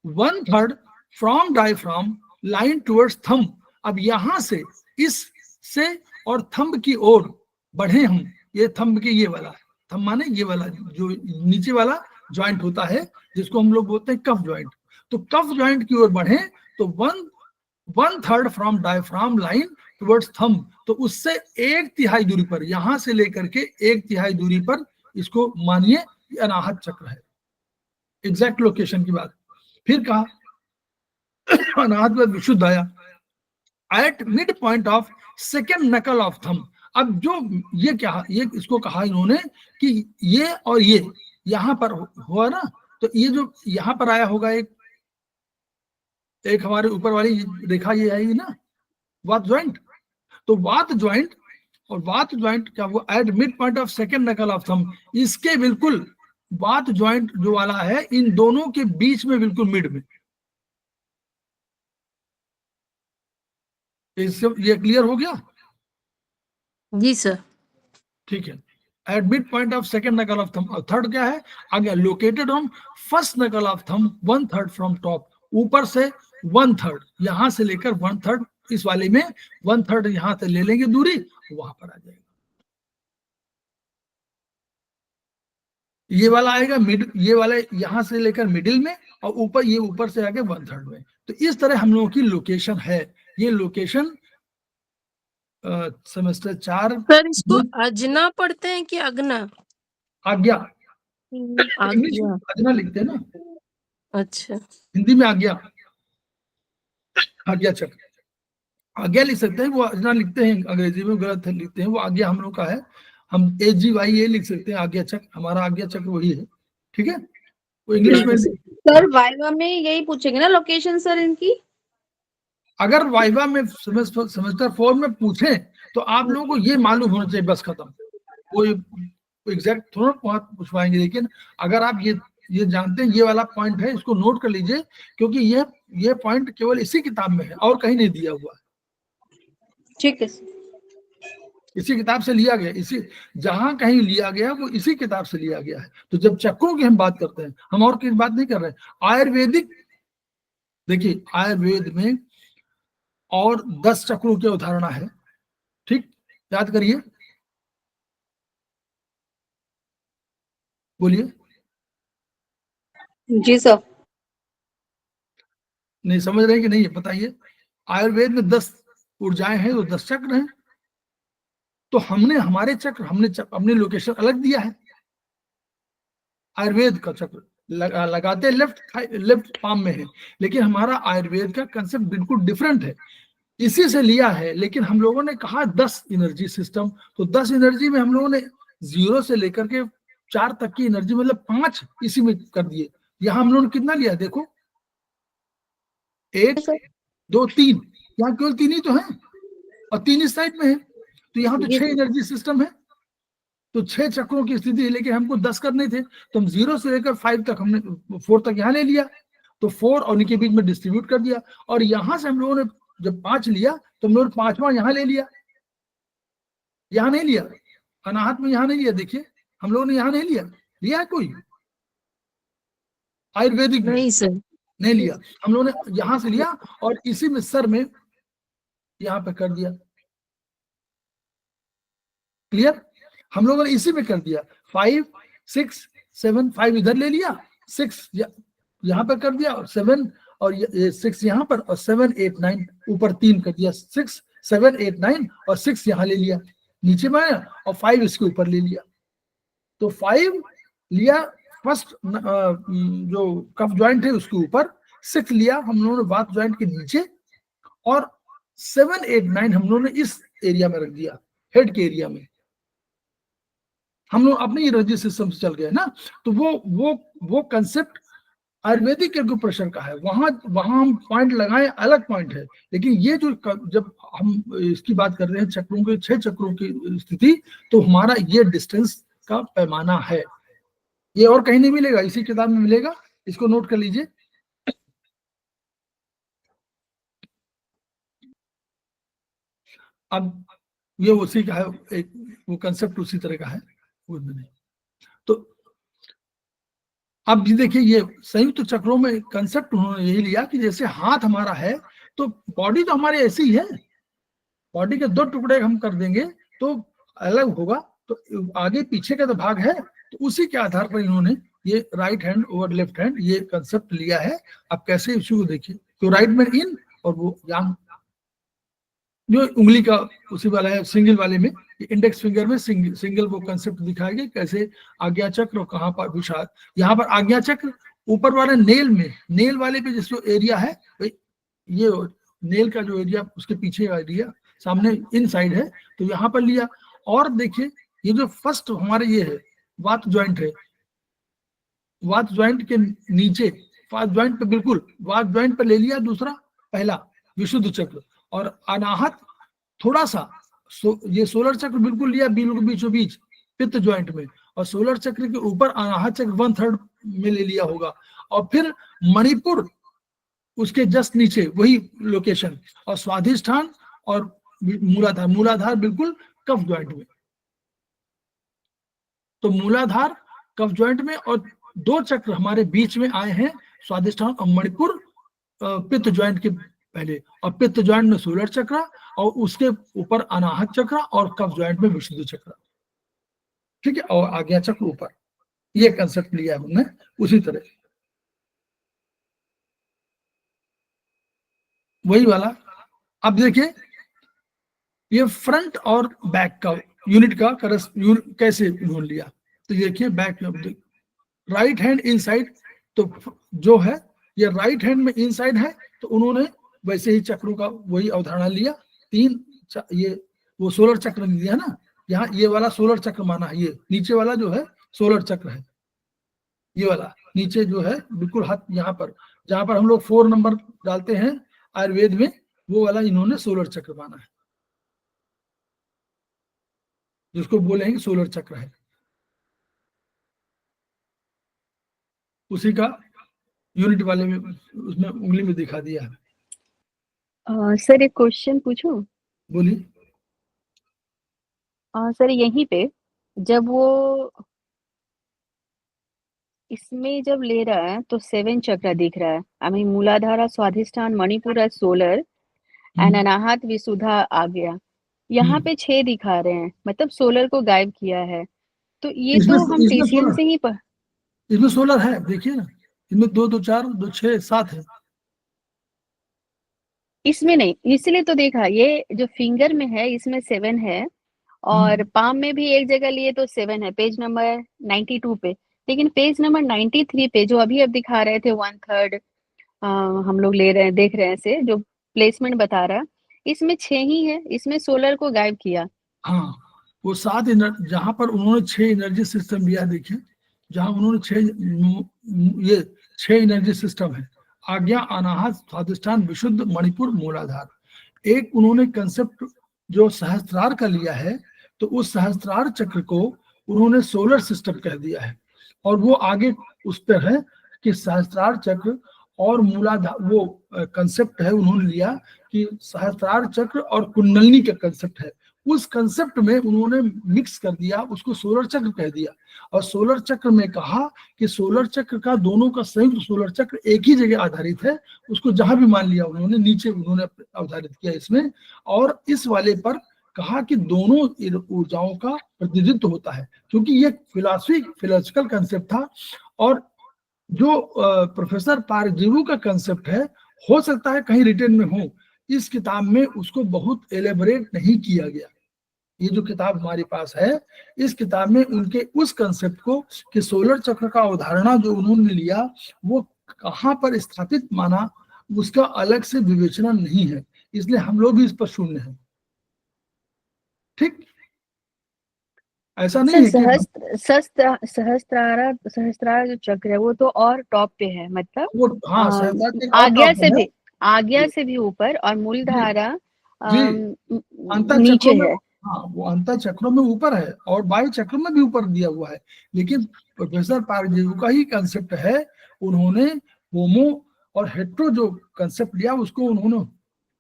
S1: 1/3 from diaphragm line towards thumb. अब यहां से इस से और थंब की ओर बढ़े हम, ये थंब के ये वाला, थंब माने ये वाला जो नीचे वाला ज्वाइंट होता है जिसको हम लोग बोलते हैं कफ ज्वाइंट, तो कफ ज्वाइंट की ओर बढ़े तो 1/3 from diaphragm line towards thumb, तो उससे 1/3 दूरी पर, यहां से लेकर के 1/3 दूरी पर इसको मानिए अनाहत चक्र है। एग्जैक्ट लोकेशन की बात। फिर कहा अनाहत में विशुद्ध आया at mid point of second नकल ऑफ थंब। अब जो ये क्या, ये इसको कहा इन्होंने कि ये और ये यहां पर हुआ ना, तो ये जो यहां पर आया होगा एक हमारे ऊपर वाली रेखा ये आएगी ना, वात ज्वाइंट, तो वात ज्वाइंट और वात ज्वाइंट क्या हुआ at mid point of second नकल ऑफ थंब, इसके बिल्कुल वात ज्वाइंट जो वाला है इन दोनों के बीच में बिल्कुल मिड में। इससे ये क्लियर हो गया?
S2: जी सर।
S1: ठीक है, at mid point of second नकल ऑफ थंब। थर्ड क्या है आगे, लोकेटेड ऑन फर्स्ट नकल ऑफ थंब 1/3 फ्रॉम टॉप, ऊपर से 1/3, यहां से लेकर 1/3 इस वाले में 1/3 यहां से ले लेंगे दूरी, वहां पर आ जाएगा ये वाला आएगा मिड, ये वाला यहां से लेकर मिडिल में और ऊपर ये ऊपर से आके 1/3 में। तो इस तरह हम लोगों की लोकेशन है। ये लोकेशन सेमेस्टर 4
S2: सर इसको अजना पढ़ते हैं कि अगना?
S1: आज्ञा, इंग्लिश में
S2: आज्ञा।
S1: अजना लिखते हैं ना,
S2: अच्छा।
S1: हिंदी में आज्ञा, आज्ञा चक्र, आज्ञा लिख सकते हैं, वो अजना लिखते हैं अंग्रेजी में, गलत है लिखते हैं, वो आज्ञा हम लोग का है, हम AGYA लिख सकते हैं, आज्ञा चक्र, हमारा आज्ञा चक्र वही है। ठीक है, वो इंग्लिश में।
S3: सर वाइवा में यही पूछेंगे ना लोकेशन सर इनकी?
S1: अगर वाइवा में सेमेस्टर 4 में पूछे तो आप लोगों को ये मालूम होना चाहिए, बस खत्म। वो एग्जैक्ट थोड़ा पूछवाएंगे, लेकिन अगर आप ये जानते हैं ये वाला पॉइंट है, इसको नोट कर लीजिए, क्योंकि ये पॉइंट केवल इसी किताब में है और कहीं नहीं दिया हुआ है।
S3: ठीक है,
S1: इसी किताब से लिया गया, इसी जहां कहीं लिया गया वो इसी किताब से लिया गया है। तो जब चक्रों की हम बात करते हैं, हम और किस बात नहीं कर रहे हैं। आयुर्वेदिक, देखिए आयुर्वेद में और 10 चक्रों की अवधारणा है, ठीक, याद करिए, बोलिए।
S3: जी सर।
S1: नहीं समझ रहे हैं कि नहीं, बताइए। आयुर्वेद में 10 ऊर्जाएं हैं, तो 10 चक्र हैं, तो हमने हमारे चक्र, हमने लोकेशन अलग दिया है। आयुर्वेद का चक्र लगाते लेफ्ट पाम में है, लेकिन हमारा आयुर्वेद का कंसेप्ट बिल्कुल डिफरेंट है, इसी से लिया है। लेकिन हम लोगों ने कहा 10 एनर्जी सिस्टम, तो 10 एनर्जी में हम लोगों ने 0 से लेकर के 4 तक की एनर्जी, मतलब 5 इसी में कर दिए। यहां हम लोगों ने कितना लिया देखो, 1 2 3, यहाँ केवल 3 ही तो है और 3 इस साइड में है, तो यहाँ तो 6 एनर्जी सिस्टम है। तो 6 चक्रों की स्थिति लेके हमको 10 करने थे, तो हम 0 से लेकर 5 तक हमने 4 तक यहाँ ले लिया, तो 4 और उनके बीच में डिस्ट्रीब्यूट कर दिया, और यहां से हम लोगों ने जब 5 लिया तो हम लोगों ने 5वां यहाँ ले लिया, यहाँ नहीं लिया, अनाहत में यहाँ नहीं लिया, देखिए हम लोगों ने यहाँ नहीं लिया, लिया है कोई आयुर्वेदिक में?
S2: नहीं सर।
S1: नहीं लिया, हम लोगों ने यहां से लिया और इसी में सर में यहाँ पे कर दिया, क्लियर? हम लोगों ने इसी में कर दिया, 5 6 7, 5 इधर ले लिया, 6 यहाँ पर कर दिया, और 7 और 6 यहाँ पर, और 7 8 9 ऊपर 3 कर दिया, 6 7 8 9 और 6 यहाँ ले लिया नीचे में, और 5 इसके ऊपर ले लिया, तो 5 लिया फर्स्ट जो कफ ज्वाइंट है उसके ऊपर, 6 लिया हम लोगों ने बाथ ज्वाइंट के नीचे, और 7 8 9 हम लोगों ने इस एरिया में रख दिया, हेड के एरिया में। हम लोग अपने एनर्जी सिस्टम से चल गए ना, तो वो कंसेप्ट आयुर्वेदिक एक्यूप्रेशर का है, वहां हम पॉइंट लगाए अलग पॉइंट है, लेकिन ये जो जब हम इसकी बात कर रहे हैं चक्रों के 6 चक्रों की स्थिति, तो हमारा ये डिस्टेंस का पैमाना है, ये और कहीं नहीं मिलेगा, इसी किताब में मिलेगा, इसको नोट कर लीजिए। अब ये उसी का है, एक वो कंसेप्ट उसी तरह का है, तो अब ये देखिए, ये संयुक्त चक्रों में कंसेप्ट उन्होंने यही लिया कि जैसे हाथ हमारा है, तो बॉडी तो हमारी ऐसी ही है, बॉडी के 2 टुकड़े हम कर देंगे तो अलग होगा, तो आगे पीछे का तो भाग है, तो उसी के आधार पर इन्होंने ये right hand over left hand ये कंसेप्ट लिया है। अब कैसे इश्यू को देखिए, तो राइट में इन और वो यांग, जो उंगली का उसी वाला है, सिंगल वाले में इंडेक्स फिंगर में सिंगल वो कंसेप्ट दिखाएंगे कैसे आज्ञा चक्र और कहाँ पर विषाद, यहाँ पर आज्ञा चक्र ऊपर वाले नेल में, नेल वाले पे जिस जो एरिया है, ये नेल का जो एरिया उसके पीछे का एरिया सामने इन साइड है, तो यहाँ पर लिया। और देखिए ये जो फर्स्ट हमारे ये है वात ज्वाइंट है, वात ज्वाइंट के नीचे, वात ज्वाइंट पे बिल्कुल वात ज्वाइंट पे ले लिया दूसरा पहला विशुद्ध चक्र, और अनाहत थोड़ा सा ये सोलर चक्र बिल्कुल लिया बिल्कुल बीचों बीच पित्त ज्वाइंट में, और सोलर चक्र के ऊपर अनाहत चक्र 1/3 में ले लिया होगा, और फिर मणिपुर उसके जस्ट नीचे वही लोकेशन, और स्वाधिष्ठान और मूलाधार, मूलाधार बिल्कुल कफ ज्वाइंट में, तो मूलाधार कफ ज्वाइंट में, और 2 चक्र हमारे बीच में आए हैं, स्वाधिष्ठान और मणिपुर पित्त ज्वाइंट के पहले, और पित्त ज्वाइंट में सोलर चक्र, और उसके ऊपर अनाहत चक्र, और कफ ज्वाइंट में विशुद्ध चक्र, ठीक है, और आज्ञा चक्र ऊपर, ये कंसेप्ट लिया है हमने उसी तरह वही वाला। अब देखिए ये फ्रंट और बैक का यूनिट का कैसे इन्होंने लिया, तो देखिए बैक में राइट हैंड इनसाइड, तो जो है ये राइट हैंड में इनसाइड है, तो उन्होंने वैसे ही चक्रों का वही अवधारणा लिया, 3 ये वो सोलर चक्र दिया ना, यहाँ ये वाला सोलर चक्र माना है, ये नीचे वाला जो है सोलर चक्र है, ये वाला नीचे जो है बिल्कुल हाथ यहाँ पर जहां पर हम लोग 4 नंबर डालते हैं आयुर्वेद में, वो वाला इन्होंने सोलर चक्र माना है, जिसको बोलेंगे सोलर चक्र है, उसी का यूनिट वाले में उसमें उंगली में दिखा दिया है।
S3: सर एक क्वेश्चन पूछूं?
S1: बोलिए।
S3: सर यहीं पे जब वो इसमें जब ले रहा है तो 7 चक्र दिख रहा है, I mean Muladhara, Swadhisthana, Manipur, solar and Anahata, Vishuddha आ गया, यहाँ पे 6 दिखा रहे हैं, मतलब सोलर को गायब किया है, तो ये तो हम टीसीएम से ही
S1: इसमें सोलर है, देखिए ना, इसमें 2 2 4 2 6 7 है,
S3: इसमें नहीं, इसलिए तो देखा, ये जो फिंगर में है इसमें 7 है, और पाम में भी एक जगह लिए तो 7 है, पेज नंबर 92 पे, लेकिन पेज नंबर 93 पे जो अभी अब दिखा रहे थे 1/3 हम लोग ले रहे हैं, देख रहे हैं से जो प्लेसमेंट बता रहा, इसमें 6 ही है, इसमें सोलर को गायब किया।
S1: हाँ वो 7 जहां पर उन्होंने 6 एनर्जी सिस्टम दिया, देखिए जहां उन्होंने 6 एनर्जी सिस्टम है, आज्ञा, अनाहत, स्वाधिष्ठान, विशुद्ध, मणिपुर, मूलाधार, एक उन्होंने कंसेप्ट जो सहस्त्रार का लिया है, तो उस सहस्त्रार चक्र को उन्होंने सोलर सिस्टम कह दिया है, और वो आगे उस पर है कि सहस्त्रार चक्र और मूलाधार, वो कंसेप्ट है उन्होंने लिया कि सहस्त्रार चक्र और कुंडलिनी का कंसेप्ट है, उस कंसेप्ट में उन्होंने मिक्स कर दिया, उसको सोलर चक्र कह दिया। और सोलर चक्र में कहा कि सोलर चक्र का दोनों का संयुक्त सोलर चक्र एक ही जगह आधारित है, उसको जहां भी मान लिया उन्होंने, नीचे उन्होंने अवधारित किया इसमें, और इस वाले पर कहा कि दोनों ऊर्जाओं का प्रतिनिधित्व होता है, क्योंकि ये फिलोसफिकल कंसेप्ट था। और जो प्रोफेसर पारजीवू का कंसेप्ट है, हो सकता है कहीं रिटर्न में हो, इस किताब में उसको बहुत एलेबोरेट नहीं किया गया। ये जो किताब हमारे पास है, इस किताब में उनके उस कंसेप्ट को कि सोलर चक्र का अवधारणा जो उन्होंने लिया वो कहाँ पर स्थापित माना, उसका अलग से विवेचना नहीं है, इसलिए हम लोग भी इस पर शून्य हैं। ठीक, ऐसा नहीं है कि
S3: सहस्त्रार जो चक्र है वो तो और टॉप पे है, मतलब
S1: वो, हाँ,
S3: अ,
S1: सहस्त्रार चक्र और
S3: आज्ञा
S1: टॉप
S3: से
S1: में है।
S3: भी आज्ञा से भी ऊपर, और मूलधारा
S1: जी, अंतर
S3: नीचे
S1: चक्रों में,
S3: है।
S1: हाँ, वो अंतर चक्रों में ऊपर है और बाह्य चक्रों में भी ऊपर दिया हुआ है, लेकिन प्रोफेसर पारजीवू का ही कंसेप्ट है। उन्होंने होमो और हेट्रो जो कंसेप्ट लिया, उसको उन्होंने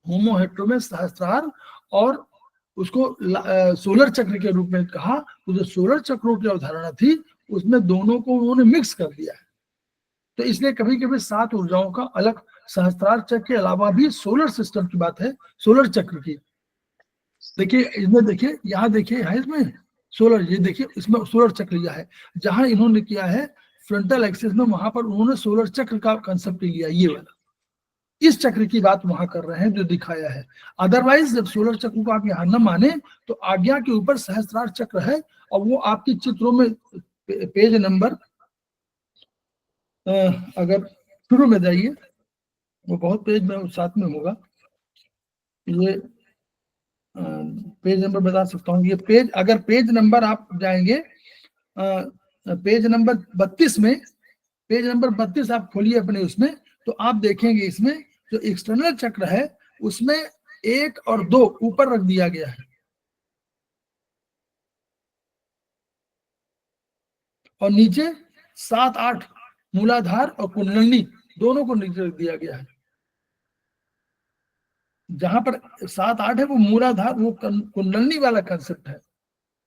S1: होमो हेट्रो में सहस्त्रार और उसको सोलर चक्र के रूप में कहा। तो जो सोलर चक्रों की अवधारणा थी उसमें दोनों को उन्होंने मिक्स कर दिया है। तो इसलिए कभी कभी 7 ऊर्जाओं का अलग, सहस्त्रार चक्र के अलावा भी सोलर सिस्टम की बात है, सोलर चक्र की। देखिए इसमें, देखिए यहाँ देखिए है इसमें सोलर, ये देखिए इसमें सोलर चक्र लिया है, जहां इन्होंने किया है फ्रंटल एक्सिस में, वहां पर उन्होंने सोलर चक्र का कंसेप्ट लिया, ये वाला, इस चक्र की बात वहां कर रहे हैं जो दिखाया है। अदरवाइज जब सोलर चक्र को आप यहाँ न माने तो आज्ञा के ऊपर सहस्त्रार चक्र है, और वो आपकी चित्रों में पेज नंबर, अगर शुरू में जाइए, वो बहुत पेज में साथ में होगा, ये पेज नंबर बता सकता हूँ, ये पेज, अगर पेज नंबर आप जाएंगे पेज नंबर 32 में, पेज नंबर 32 आप खोलिए अपने उसमें, तो आप देखेंगे इसमें जो एक्सटर्नल चक्र है उसमें 1 और 2 ऊपर रख दिया गया है, और नीचे 7, 8 मूलाधार और कुंडलिनी दोनों को नीचे रख दिया गया है। जहां पर 7, 8 है वो मूलाधार, वो कुंडलिनी वाला कंसेप्ट है,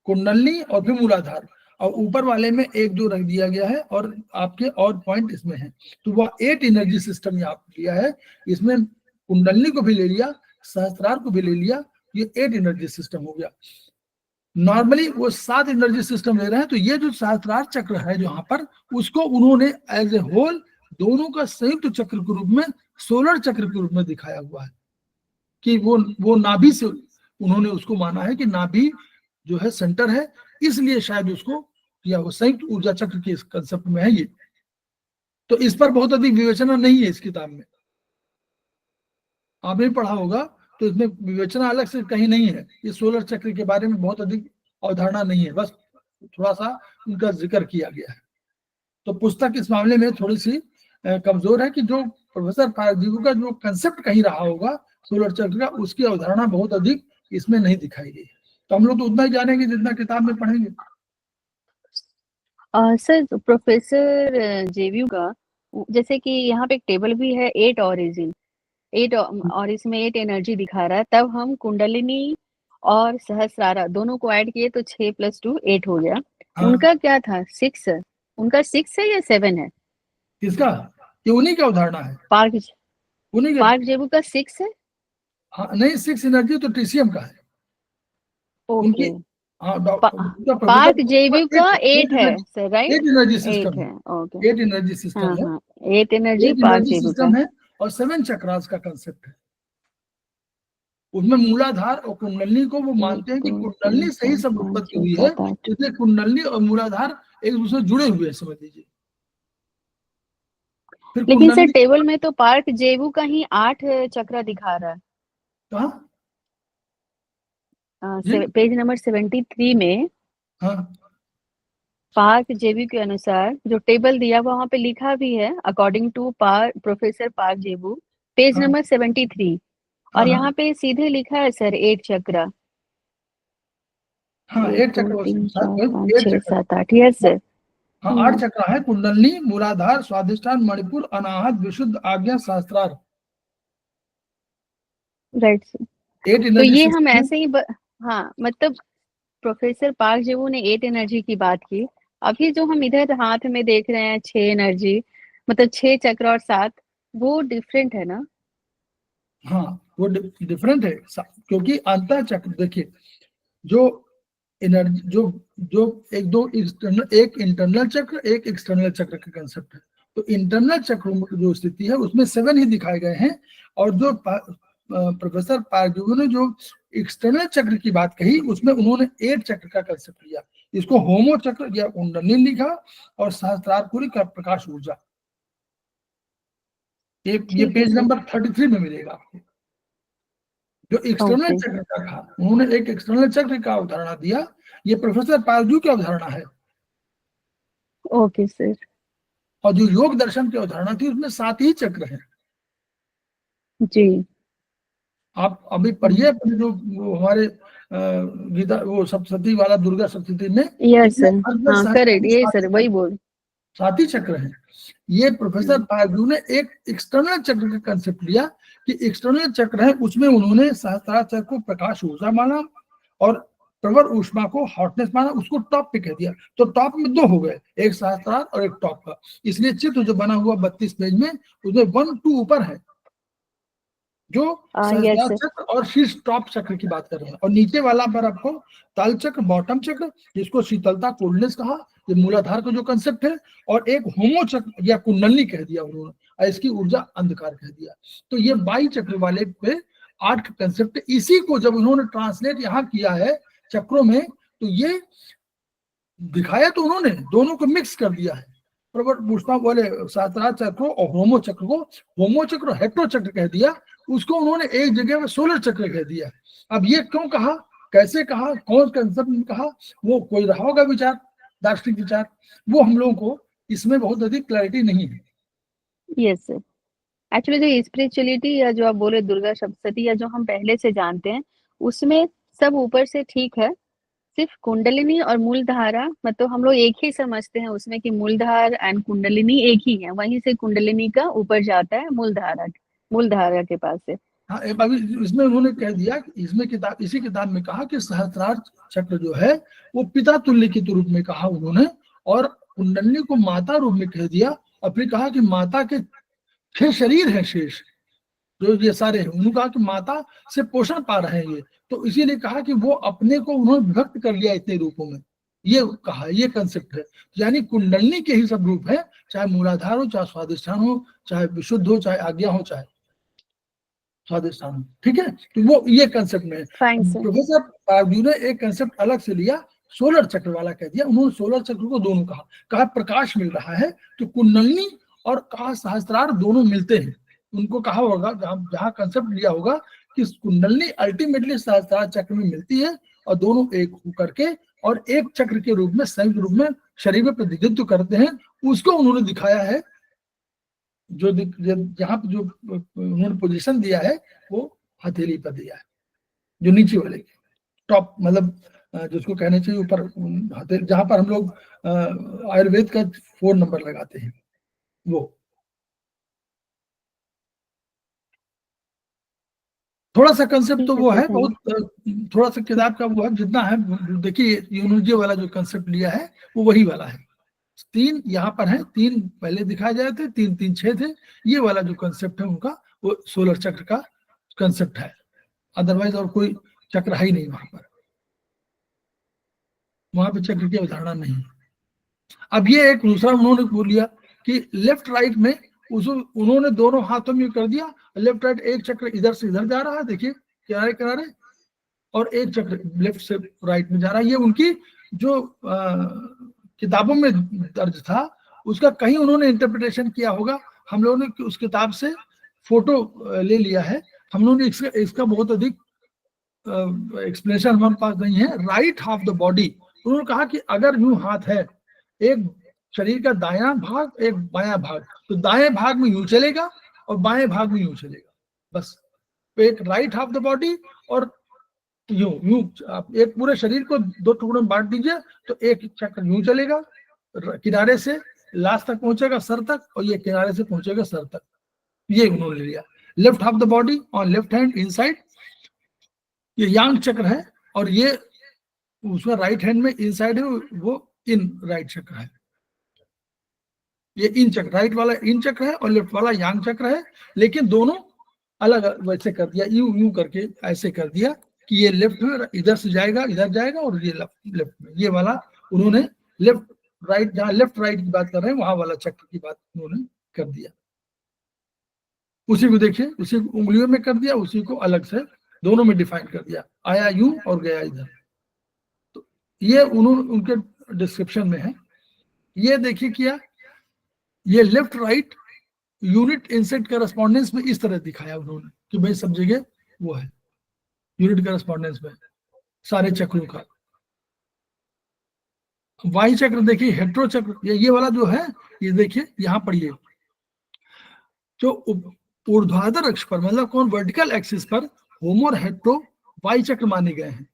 S1: कुंडलिनी और फिर मूलाधार, और ऊपर वाले में 1, 2 रख दिया गया है, और आपके और पॉइंट इसमें है। तो वह 8 एनर्जी सिस्टम यहाँ लिया है, इसमें कुंडलिनी को भी ले लिया, सहस्त्रार को भी ले लिया, ये 8 एनर्जी सिस्टम हो गया। नॉर्मली वो 7 एनर्जी सिस्टम ले रहे हैं, तो ये जो सहस्त्रार चक्र है जहां पर, उसको उन्होंने एज ए होल दोनों का संयुक्त चक्र के रूप में, सोलर चक्र के रूप में दिखाया हुआ है, कि वो नाभि से उन्होंने उसको माना है कि नाभि जो है सेंटर है, इसलिए शायद उसको किया वो संयुक्त ऊर्जा चक्र के कंसेप्ट में है ये। तो इस पर बहुत अधिक विवेचना नहीं है इस किताब में, आपने पढ़ा होगा तो इसमें विवेचना अलग से कहीं नहीं है, ये सोलर चक्र के बारे में बहुत अधिक अवधारणा नहीं है, बस थोड़ा सा उनका जिक्र किया गया है। तो पुस्तक इस मामले में थोड़ी सी कमजोर है, कि जो प्रोफेसर पारजीवू का जो कंसेप्ट कहीं रहा होगा सोलर चक्र का, उसकी अवधारणा बहुत अधिक इसमें नहीं दिखाई गई। तो हम लोग तो उतना ही जानेंगे जितना किताब में पढ़ेंगे।
S3: सर, प्रोफेसर जेवीयू का, जैसे कि यहाँ पे एक टेबल भी है, 8 ऑरिजिन, 8 और इसमें 8 एनर्जी दिखा रहा है, तब हम कुंडलिनी और सहस्रारा दोनों को ऐड किए तो 6 + 2 8 हो गया।
S1: हाँ।
S3: उनका क्या था, 6 है, उनका 6 है या 7 है?
S1: किसका? ये उन्हीं की अवधारणा है, उन्हीं के।
S3: पार्क जेबू का 6 है।
S1: हाँ, नहीं, 6 एनर्जी तो टीसीएम का है उनकी।
S3: ओके,
S1: हाँ,
S3: पार्क जेबू का 8 है सर, राइट?
S1: 8 एनर्जी
S3: 8
S1: सिस्टम
S3: है,
S1: है,
S3: ओके।
S1: 8 एनर्जी सिस्टम है,
S3: 8 एनर्जी
S1: 8
S3: पार्क
S1: एनर्जी
S3: जेबू का।
S1: सिस्टम है, और 7 चक्रास का कंसेप्ट है। उसमें मूलाधार और कुंडलिनी को वो मानते हैं कि कुंडलिनी से ही सब उत्पत्ति हुई है, इसलिए कुंडलिनी और मूलाधार एक दूसरे से जुड़े हुए हैं, समझ लीजिए। फिर
S3: लेकिन सर
S1: कुंडलिनी
S3: टेबल में तो पार्क जेबू का ही 8 चक्र दिखा रहा है।
S1: कहाँ? जी,
S3: पेज नंबर 73 में
S1: हाँ,
S3: पार्क जेबू के अनुसार जो टेबल दिया हुआ वहां पे लिखा भी है, अकॉर्डिंग टू प्रोफेसर पार्क जेबू, पेज
S1: हाँ,
S3: नंबर 73,
S1: हाँ,
S3: और
S1: हाँ,
S3: यहाँ पे सीधे लिखा है सर 8 चक्र।
S1: हाँ,
S3: 1
S1: 8
S3: 2
S1: चक्र
S3: 3
S1: सात
S3: 4
S1: वही
S3: 5
S1: 8
S3: 6
S1: चक्र।
S3: 7 8 यस सर।
S1: हाँ 8 चक्र है, कुंडलनी, मूलाधार, स्वादिष्ठान, मणिपुर, अनाहत, विशुद्ध, आज्ञा, सहस्त्रार।
S3: Right sir.
S1: 8
S3: तो
S1: एनर्जी
S3: ये हम
S1: सिस्टम।
S3: ऐसे ही हाँ, मतलब प्रोफेसर पार्क जेवू ने 8 एनर्जी की बात की। अभी जो हम इधर हाथ में देख रहे हैं 6 एनर्जी, मतलब 6 चक्र और 7, वो डिफरेंट है ना?
S1: हाँ वो डिफरेंट है, क्योंकि अंतः चक्र देखिए, जो एनर्जी जो जो एक इंटरनल चक्र, एक एक्सटर्नल चक्र का कंसेप्ट है। तो इंटरनल चक्र जो स्थिति है उसमें 7 ही दिखाए गए हैं, और जो प्रोफेसर पार्जू ने जो एक्सटर्नल चक्र की बात कही उसमें उन्होंने 8 चक्र का कंसेप्ट लिया। इसको होमो चक्र या कुंडली लिखा, और सहस्त्रारपुरी का प्रकाश ऊर्जा। ये
S3: ठीक है
S1: पेज
S3: सर।
S1: नंबर 33 में मिलेगा आपको। जो एक्सटर्नल
S3: ओके
S1: चक्र का था, उन्होंने एक एक्सटर्नल चक्र का अवधारणा दिया। ये प्रोफेसर पारजू की अवधारणा है।
S3: Okay sir.
S1: और जो योग दर्शन की अवधारणा थी उसमें 7 ही चक्र हैं।
S3: जी।
S1: आप अभी पढ़िए अपने जो वो हमारे गीता, वो सप्तशती वाला, दुर्गा सप्तशती में,
S3: यस
S1: उसमें
S3: सर।
S1: अर्ध
S3: हाँ
S1: सहस्त्र
S3: करेक्ट,
S1: में
S3: यही
S1: 7
S3: सर, वही बोल।
S1: 7 ही चक्र हैं। ये प्रोफेसर पारजू ने एक एक्सटर्नल चक्र का कंसेप्ट लिया, कि एक्सटर्नल चक्र है उसमें उन्होंने सहस्त्रार चक्र को प्रकाश ऊर्जा माना, और प्रवर ऊष्मा को हॉटनेस माना, उसको टॉप पे कह दिया। तो टॉप में 2 हो गए, एक सहस्त्रार और एक टॉप का। इसलिए चित्र जो बना हुआ 32 पेज में, उसमें 1 2 ऊपर है, जो
S3: यस
S1: सहस्त्रार
S3: सर।
S1: चक्र और शीर्ष टॉप चक्र की बात कर रहे हैं। और नीचे वाला पर आपको तल चक्र, बॉटम चक्र, जिसको शीतलता, कोल्डनेस कहा, ये मूलाधार का जो कंसेप्ट है, और एक होमो चक्र या कुंडली कह दिया उन्होंने, और इसकी ऊर्जा अंधकार कह दिया। तो ये 22 चक्र वाले पे 8 कंसेप्ट, इसी को जब उन्होंने ट्रांसलेट यहाँ किया है चक्रों में, तो ये दिखाया तो उन्होंने दोनों को मिक्स कर दिया है। प्रवर पूछता बोले सहस्त्रार चक्र और होमो चक्र को, होमो चक्र हेट्रो चक्र कह दिया, उसको उन्होंने एक जगह में सोलर चक्र कह दिया। अब ये क्यों कहा, कैसे कहा, कौन कंसेप्ट में कहा, वो कोई रहा होगा विचार, दार्शनिक विचार, वो हम लोगों को इसमें बहुत अधिक क्लैरिटी नहीं है।
S3: Yes sir. एक्चुअली जो स्पिरिचुअलिटी या जो आप बोले दुर्गा सप्तशती या जो हम पहले से जानते हैं, उसमें सब ऊपर से ठीक है। सिर्फ कुंडलिनी और मूलधारा, मतलब हम लोग एक ही समझते हैं उसमें कि मूलधार एंड कुंडलिनी एक ही है, वहीं से कुंडलिनी का ऊपर जाता है मूलधारा के पास से।
S1: हाँ अभी इसमें उन्होंने कह दिया कि इसमें किताब, इसी किताब में कहा कि सहस्त्रार चक्र जो है वो पिता तुल्य के रूप में कहा उन्होंने, और कुंडली को माता रूप में कह दिया। और फिर कहा कि माता के 6 शरीर हैं शेष, जो ये सारे हैं, उन्होंने कहा कि माता से पोषण पा रहे हैं ये, तो इसीलिए कहा कि वो अपने को उन्होंने विभक्त कर लिया इतने रूपों में, ये कहा, ये कंसेप्ट है। यानी कुंडली के ही सब रूप है, चाहे मूलाधार हो, चाहे स्वादिष्ठान हो, चाहे विशुद्ध हो, चाहे आज्ञा हो, चाहे स्वादिष्ठान हो। ठीक है, तो वो ये कंसेप्ट में है।
S3: Fine sir.
S1: प्रोफेसर पारजू ने एक कंसेप्ट अलग से लिया, सोलर चक्र वाला कह दिया। उन्होंने सोलर चक्र को दोनों कहा प्रकाश मिल रहा है, तो कुंडली और कहा सहस्त्रार दोनों मिलते हैं। उनको कहा होगा, जहां कंसेप्ट लिया होगा कि कुंडली अल्टीमेटली सहस्त्रार चक्र में मिलती है, और दोनों एक होकर के और एक चक्र के रूप में, संयुक्त रूप में शरीर में प्रतिनिधित्व करते हैं। उसको उन्होंने दिखाया है, जो जहां पे जो उन्होंने पोजीशन दिया है वो हथेली पर दिया है, जो नीचे वाले के टॉप, मतलब जिसको कहने चाहिए ऊपर हथेली, जहां पर हम लोग आयुर्वेद का 4 नंबर लगाते हैं, वो थोड़ा सा कंसेप्ट तो
S3: ठीक है
S1: वो
S3: सर,
S1: है बहुत, थोड़ा सा किताब का वो है जितना है। देखिए यूनिजे वाला जो कंसेप्ट लिया है वो वही वाला है। 3 यहाँ पर है, 3 पहले दिखाए जाए थे, 3 3 6 थे। ये वाला जो कंसेप्ट है उनका, वो सोलर चक्र का कंसेप्ट है। अदरवाइज और कोई चक्र है ही नहीं वहां पे चक्र की अवधारणा नहीं है। अब ये एक दूसरा उन्होंने बोल लिया कि लेफ्ट राइट में उन्होंने दोनों हाथों में कर दिया, लेफ्ट राइट, एक चक्र इधर से इधर जा रहा है, देखिए किनारे किनारे, और एक चक्र लेफ्ट से राइट में जा रहा है। ये उनकी जो किताबों में दर्ज था उसका कहीं उन्होंने इंटरप्रिटेशन किया होगा। हम लोगों ने उस किताब से फोटो ले लिया है, हम लोगों ने इसका बहुत अधिक एक्सप्लेनेशन हमारे पास नहीं है। राइट हाफ द बॉडी, उन्होंने कहा कि अगर यूं हाथ है, एक शरीर का दायां भाग, एक बायां भाग, तो दाएं भाग में यूं चलेगा और बाएं भाग में यूं चलेगा, बस। तो एक राइट हाफ द बॉडी और यूं यूं आप एक पूरे शरीर को दो टुकड़ों में बांट दीजिए तो एक चक्र यूं चलेगा, किनारे से लास्ट तक पहुंचेगा सर तक, और ये किनारे से पहुंचेगा सर तक। ये उन्होंने लिया। Left half the body on left hand inside, ये यांग चक्र है, और ये उसका राइट हैंड में इनसाइड है, वो इन राइट चक्र है। ये इन चक्र, राइट वाला इन चक्र है और लेफ्ट वाला यांग चक्र है, लेकिन दोनों अलग वैसे कर दिया, यूं यूं करके ऐसे कर दिया कि ये लेफ्ट में इधर से जाएगा, इधर जाएगा, और ये लेफ्ट में, ये वाला उन्होंने लेफ्ट राइट, जहां लेफ्ट राइट की बात कर रहे हैं वहां वाला चक्र की बात उन्होंने कर दिया। उसी को देखिए, उसी को उंगलियों में कर दिया, उसी को अलग से दोनों में डिफाइन कर दिया, आया यूं और गया इधर। तो ये उन्होंने उनके डिस्क्रिप्शन में है। ये देखिए क्या, ये लेफ्ट राइट यूनिट इंसेट करस्पॉन्डेंस में इस तरह दिखाया उन्होंने कि भाई सब जगह वो है यूनिट करस्पॉन्डेंस में सारे चक्रों का। वाई चक्र देखिए, हेट्रो चक्र, ये वाला जो है, ये देखिए यहां पर, ये जो ऊर्ध्वाधर अक्ष पर, मतलब कौन, वर्टिकल एक्सिस पर होमो और हेट्रो वाई चक्र माने गए हैं,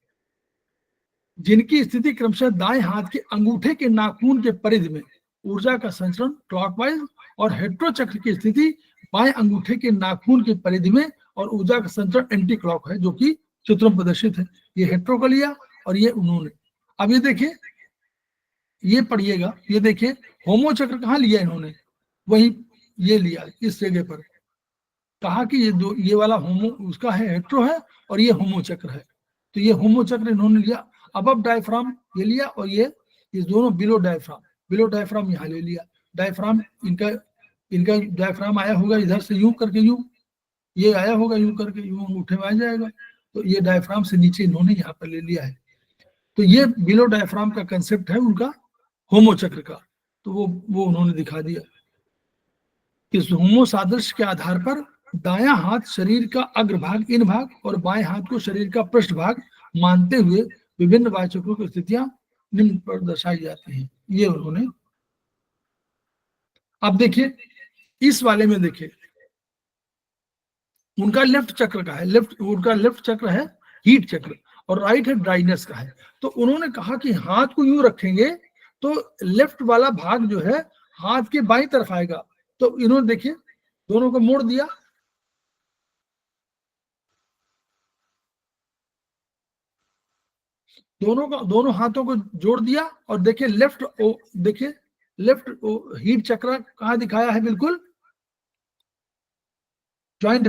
S1: जिनकी स्थिति क्रमशः दाएं हाथ के अंगूठे के नाखून के परिधि में ऊर्जा का संचरण क्लॉकवाइज, और हेट्रो चक्र की स्थिति बाएं अंगूठे के नाखून की परिधि में और ऊर्जा का संचरण एंटी क्लॉक है, जो कि चित्रों में प्रदर्शित है। ये हेट्रो का लिया और ये उन्होंने। अब ये देखिए, ये पढ़िएगा, ये देखिए होमो चक्र कहाँ लिया इन्होंने, वही ये लिया इस जगह पर, कहा कि ये दो, ये वाला होमो उसका है, हेट्रो है, और ये होमो चक्र है। तो ये होमो चक्र इन्होंने लिया, अबव डायफ्राम ये लिया, और ये दोनों बिलो डायफ्राम यहाँ ले लिया। डायफ्राम इनका डायफ्राम आया होगा इधर से यूं करके, यूं ये आया होगा यूं करके, यूं अंगूठे में आ जाएगा, तो ये डायफ्राम से नीचे इन्होंने यहाँ पर ले लिया है। तो ये बिलो डायफ्राम का कंसेप्ट है उनका होमो चक्र का, तो वो उन्होंने दिखा दिया। इस होमो सादृश्य के आधार पर दायां हाथ शरीर का अग्रभाग इन भाग और बाएं हाथ को शरीर का पृष्ठ भाग मानते हुए विभिन्न वाचकों की स्थितियां निम्न पर दर्शाई जाती हैं। ये उन्होंने। अब देखिए इस वाले में, देखिए उनका लेफ्ट चक्र का है, उनका लेफ्ट चक्र है हीट चक्र, और राइट है ड्राइनेस का है। तो उन्होंने कहा कि हाथ को यूं रखेंगे तो लेफ्ट वाला भाग जो है हाथ के बाईं तरफ आएगा। तो इन्होंने देखिए दोनों को मोड़ दिया, दोनों हाथों को जोड़ दिया, और देखिए देखिए लेफ्ट हीट चक्र कहां दिखाया है, बिल्कुल जॉइंट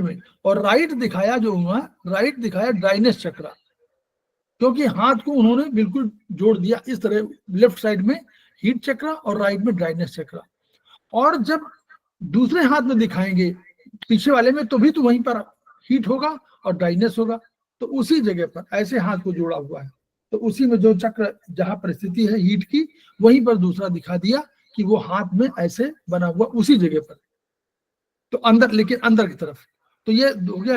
S1: में, और राइट दिखाया जो हुआ, राइट दिखाया ड्राइनेस चक्र, क्योंकि हाथ को उन्होंने बिल्कुल जोड़ दिया इस तरह, लेफ्ट साइड में हीट चक्र और राइट में ड्राइनेस चक्र। और जब दूसरे हाथ में दिखाएंगे पीछे वाले में, तो भी तो वहीं पर हीट होगा और ड्राइनेस होगा, तो उसी जगह पर ऐसे हाथ को जोड़ा हुआ है, तो उसी में जो चक्र जहां परिस्थिति है हीट की, वहीं पर दूसरा दिखा दिया कि वो हाथ में ऐसे बना हुआ उसी जगह पर, तो अंदर, लेकिन अंदर की तरफ। तो ये हो गया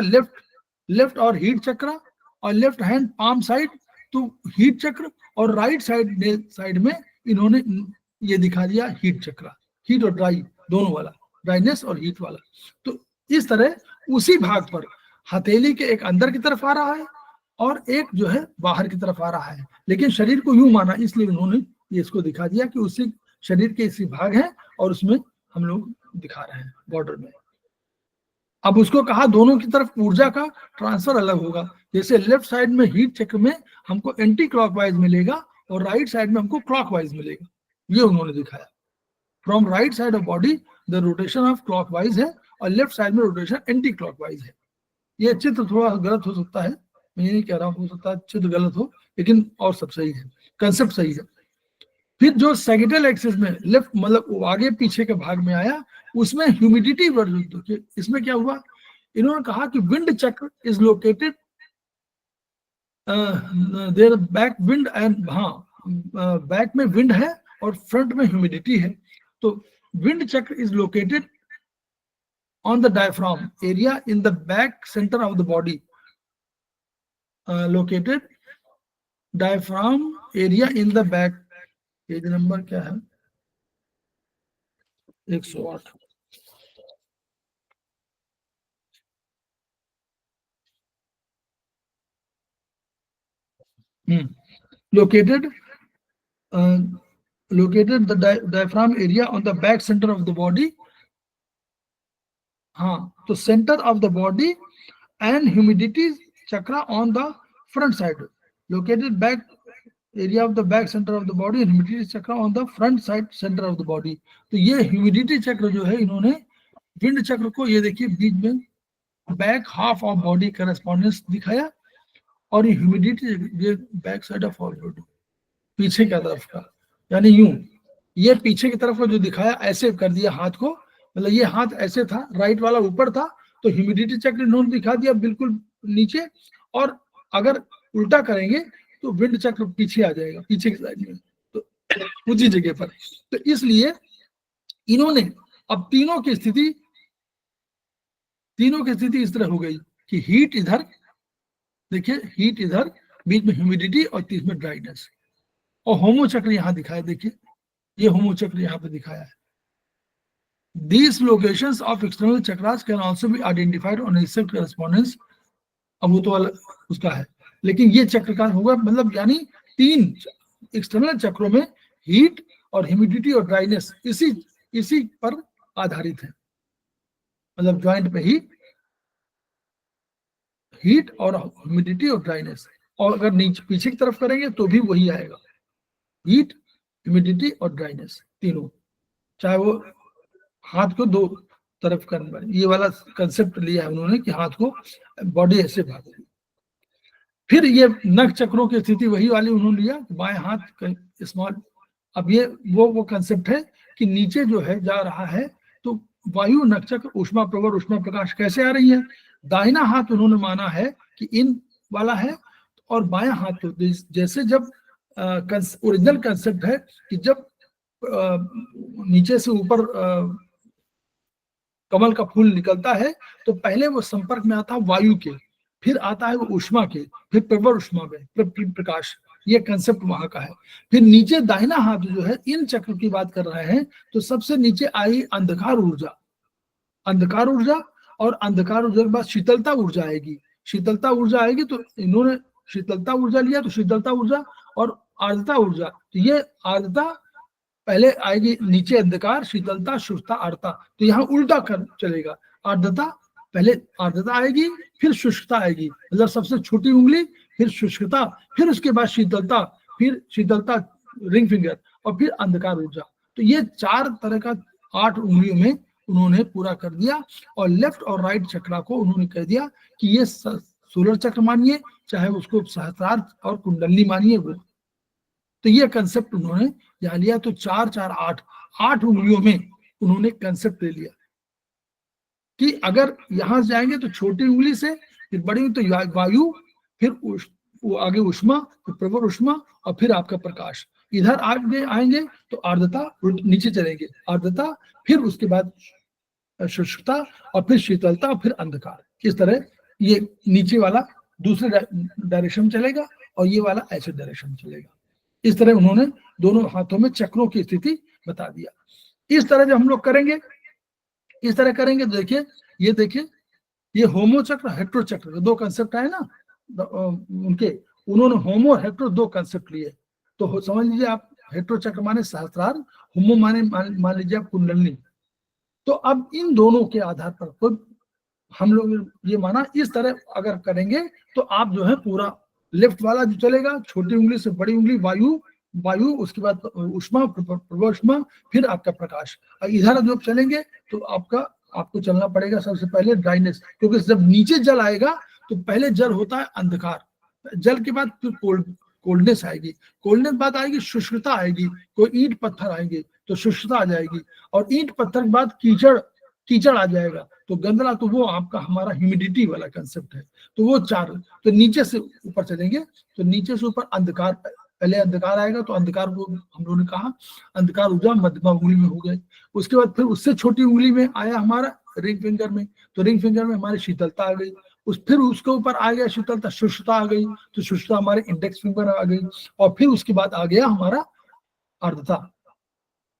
S1: लेफ्ट और हीट चक्र, और लेफ्ट हैंड पाम साइड तो हीट चक्र, और राइट साइड में इन्होंने ये दिखा दिया हीट चक्र, हीट और ड्राई दोनों वाला, ड्राइनेस और हीट वाला। तो इस तरह उसी भाग पर हथेली के एक अंदर की तरफ आ रहा है और एक जो है बाहर की तरफ आ रहा है, लेकिन शरीर को यूं माना, इसलिए उन्होंने ये इसको दिखा दिया कि उसी शरीर के इसी भाग है और उसमें हम लोग दिखा रहे हैं बॉर्डर में। अब उसको कहा दोनों की तरफ ऊर्जा का ट्रांसफर अलग होगा, जैसे लेफ्ट साइड में हीट चक्र में हमको एंटी क्लॉकवाइज मिलेगा और राइट साइड में हमको क्लॉकवाइज मिलेगा, ये उन्होंने दिखाया। From right side of body the rotation of clockwise है और लेफ्ट साइड में रोटेशन एंटी क्लॉकवाइज है। ये चित्र थोड़ा गलत हो सकता है, मैं ये नहीं कह रहा हूं, हो सकता है चित्र गलत हो, लेकिन और सब सही है, कंसेप्ट सही है। फिर जो सैगिटल एक्सिस में लेफ्ट, मतलब आगे पीछे के भाग में आया, उसमें ह्यूमिडिटी बढ़, इसमें क्या हुआ, इन्होंने कहा कि wind chakra is located there back wind and, हाँ बैक में विंड है और फ्रंट में ह्यूमिडिटी है। तो wind chakra is located on the diaphragm area in the back centre of the body, located diaphragm area in the back, page number क्या है 108, located located the diaphragm area on the back center of the body. हाँ, तो center of the body and humidity chakra on the front side. Located back area of the back center of the body and humidity chakra on the front side center of the body. तो ये humidity चक्र जो है इन्होंने विंड चक्र को ये देखिए बीच में back half of body correspondence दिखाया और ये ह्यूमिडिटी ये back side of all body पीछे की तरफ का, यानी यूं ये पीछे की तरफ को जो दिखाया ऐसे कर दिया हाथ को, मतलब ये हाथ ऐसे था, राइट वाला ऊपर था, तो ह्यूमिडिटी चक्र इन्होंने दिखा दिया बिल्कुल नीचे, और अगर उल्टा करेंगे तो विंड चक्र पीछे आ जाएगा, पीछे की साइड में, तो उसी जगह पर। तो इसलिए इन्होंने अब तीनों की स्थिति इस तरह हो गई कि हीट इधर देखिए, हीट इधर, बीच में ह्यूमिडिटी और बीच में ड्राइनेस, और होमो चक्र यहां दिखाया, देखिए ये होमो चक्र यहां पे दिखाया है। These locations of external chakras can also be identified on exact correspondence। अब वो तो उसका है, लेकिन ये चक्र का होगा, मतलब यानी 3 एक्सटर्नल चक्रों में हीट और ह्यूमिडिटी और ड्राइनेस इसी पर आधारित है, मतलब ज्वाइंट पे ही हीट और ह्यूमिडिटी और ड्राइनेस, और अगर नीचे पीछे की तरफ करेंगे तो भी वही आएगा, हीट ह्यूमिडिटी और ड्राइनेस तीनों, चाहे वो हाथ को 2 तरफ करने वाले, ये वाला कंसेप्ट लिया है उन्होंने कि हाथ को बॉडी ऐसे भागेगी। फिर ये नख चक्रों की स्थिति वही वाली उन्होंने लिया, बाएं हाथ स्मॉल। अब ये वो कंसेप्ट है कि नीचे जो है जा रहा है तो वायु नख चक्र ऊष्मा प्रवर ऊष्मा प्रकाश कैसे आ रही है, दाहिना हाथ उन्होंने माना है कि इन वाला है, और बायां हाथ तो जैसे जब ओरिजिनल कंसेप्ट है कि जब नीचे से ऊपर कमल का फूल निकलता है तो पहले वो संपर्क में आता है वायु के, फिर आता है वो ऊष्मा के, फिर प्रवर ऊष्मा में प्रकाश, ये कंसेप्ट वहां का है। फिर नीचे दाहिना हाथ जो है इन चक्र की बात कर रहे हैं, तो सबसे नीचे आई अंधकार ऊर्जा, और अंधकार ऊर्जा के बाद शीतलता ऊर्जा आएगी, तो इन्होंने शीतलता ऊर्जा लिया, तो शीतलता ऊर्जा और आर्द्रता ऊर्जा, तो ये आर्द्रता पहले आएगी, नीचे अंधकार, शीतलता, शुष्कता, आर्द्रता, तो यहाँ उल्टा कर चलेगा, पहले आर्द्रता आएगी फिर शुष्कता आएगी, मतलब सबसे छोटी उंगली, फिर शुष्कता, फिर उसके बाद शीतलता रिंग फिंगर, और फिर अंधकार ऊर्जा। तो ये 4 तरह का 8 उंगलियों में उन्होंने पूरा कर दिया, और लेफ्ट और राइट चक्रा को उन्होंने कह दिया कि ये सोलर चक्र मानिए, चाहे उसको सहस्त्रार्थ और कुंडलनी मानिए वो। तो ये कंसेप्ट उन्होंने यहाँ लिया, तो 4 4 8 उंगलियों में उन्होंने कंसेप्ट ले लिया कि अगर यहां से जाएंगे तो छोटी उंगली से, फिर बड़ी उंगली तो वायु, फिर वो आगे ऊष्मा, फिर प्रवर ऊष्मा, और फिर आपका प्रकाश, इधर आगे आएंगे तो आर्द्रता, नीचे चलेंगे आर्द्रता, फिर उसके बाद शुष्कता, और फिर शीतलता, और फिर अंधकार। इस तरह ये नीचे वाला दूसरे डायरेक्शन में चलेगा और ये वाला ऐसे डायरेक्शन में चलेगा। इस तरह उन्होंने दोनों हाथों में चक्रों की स्थिति बता दिया। इस तरह जब हम लोग करेंगे, इस तरह करेंगे तो देखिए ये होमो चक्र हेट्रो चक्र 2 कंसेप्ट आए ना उनके, उन्होंने होमो हेट्रो 2 कंसेप्ट लिए, तो समझ लीजिए आप, हेट्रो चक्र माने सहस्त्रार, होमो माने मान लीजिए आप कुंडलनी। तो अब इन दोनों के आधार पर तो हम लोग ये माना, इस तरह अगर करेंगे तो आप जो है पूरा लेफ्ट वाला जो चलेगा, छोटी उंगली से बड़ी उंगली वायु, उसके बाद ऊष्मा, प्रवोष्मा, फिर आपका प्रकाश। इधर जब चलेंगे तो आपको चलना पड़ेगा सबसे पहले ड्राइनेस, क्योंकि जब नीचे जल आएगा तो पहले जल होता है अंधकार, जल के बाद फिर कोल्डनेस आएगी, कोल्डनेस बाद आएगी शुष्कता आएगी, कोई ईंट पत्थर आएंगे तो शुष्कता आ जाएगी, और ईंट पत्थर के बाद कीचड़ आ जाएगा तो गंदला, तो वो आपका हमारा ह्यूमिडिटी वाला कंसेप्ट है। तो वो 4, तो नीचे से ऊपर चलेंगे तो नीचे से ऊपर अंधकार, पहले अंधकार आएगा तो अंधकार को हम लोगों ने कहा अंधकार ऊर्जा मध्यमा उंगली में हो गए, उसके बाद फिर उससे छोटी उंगली में आया हमारा रिंग फिंगर में, तो रिंग फिंगर में हमारी शीतलता आ गई, फिर उसके ऊपर आ गया शीतलता, शुष्कता आ गई, तो शुष्कता हमारे इंडेक्स फिंगर आ गई, और फिर उसके बाद आ गया हमारा आर्द्रता,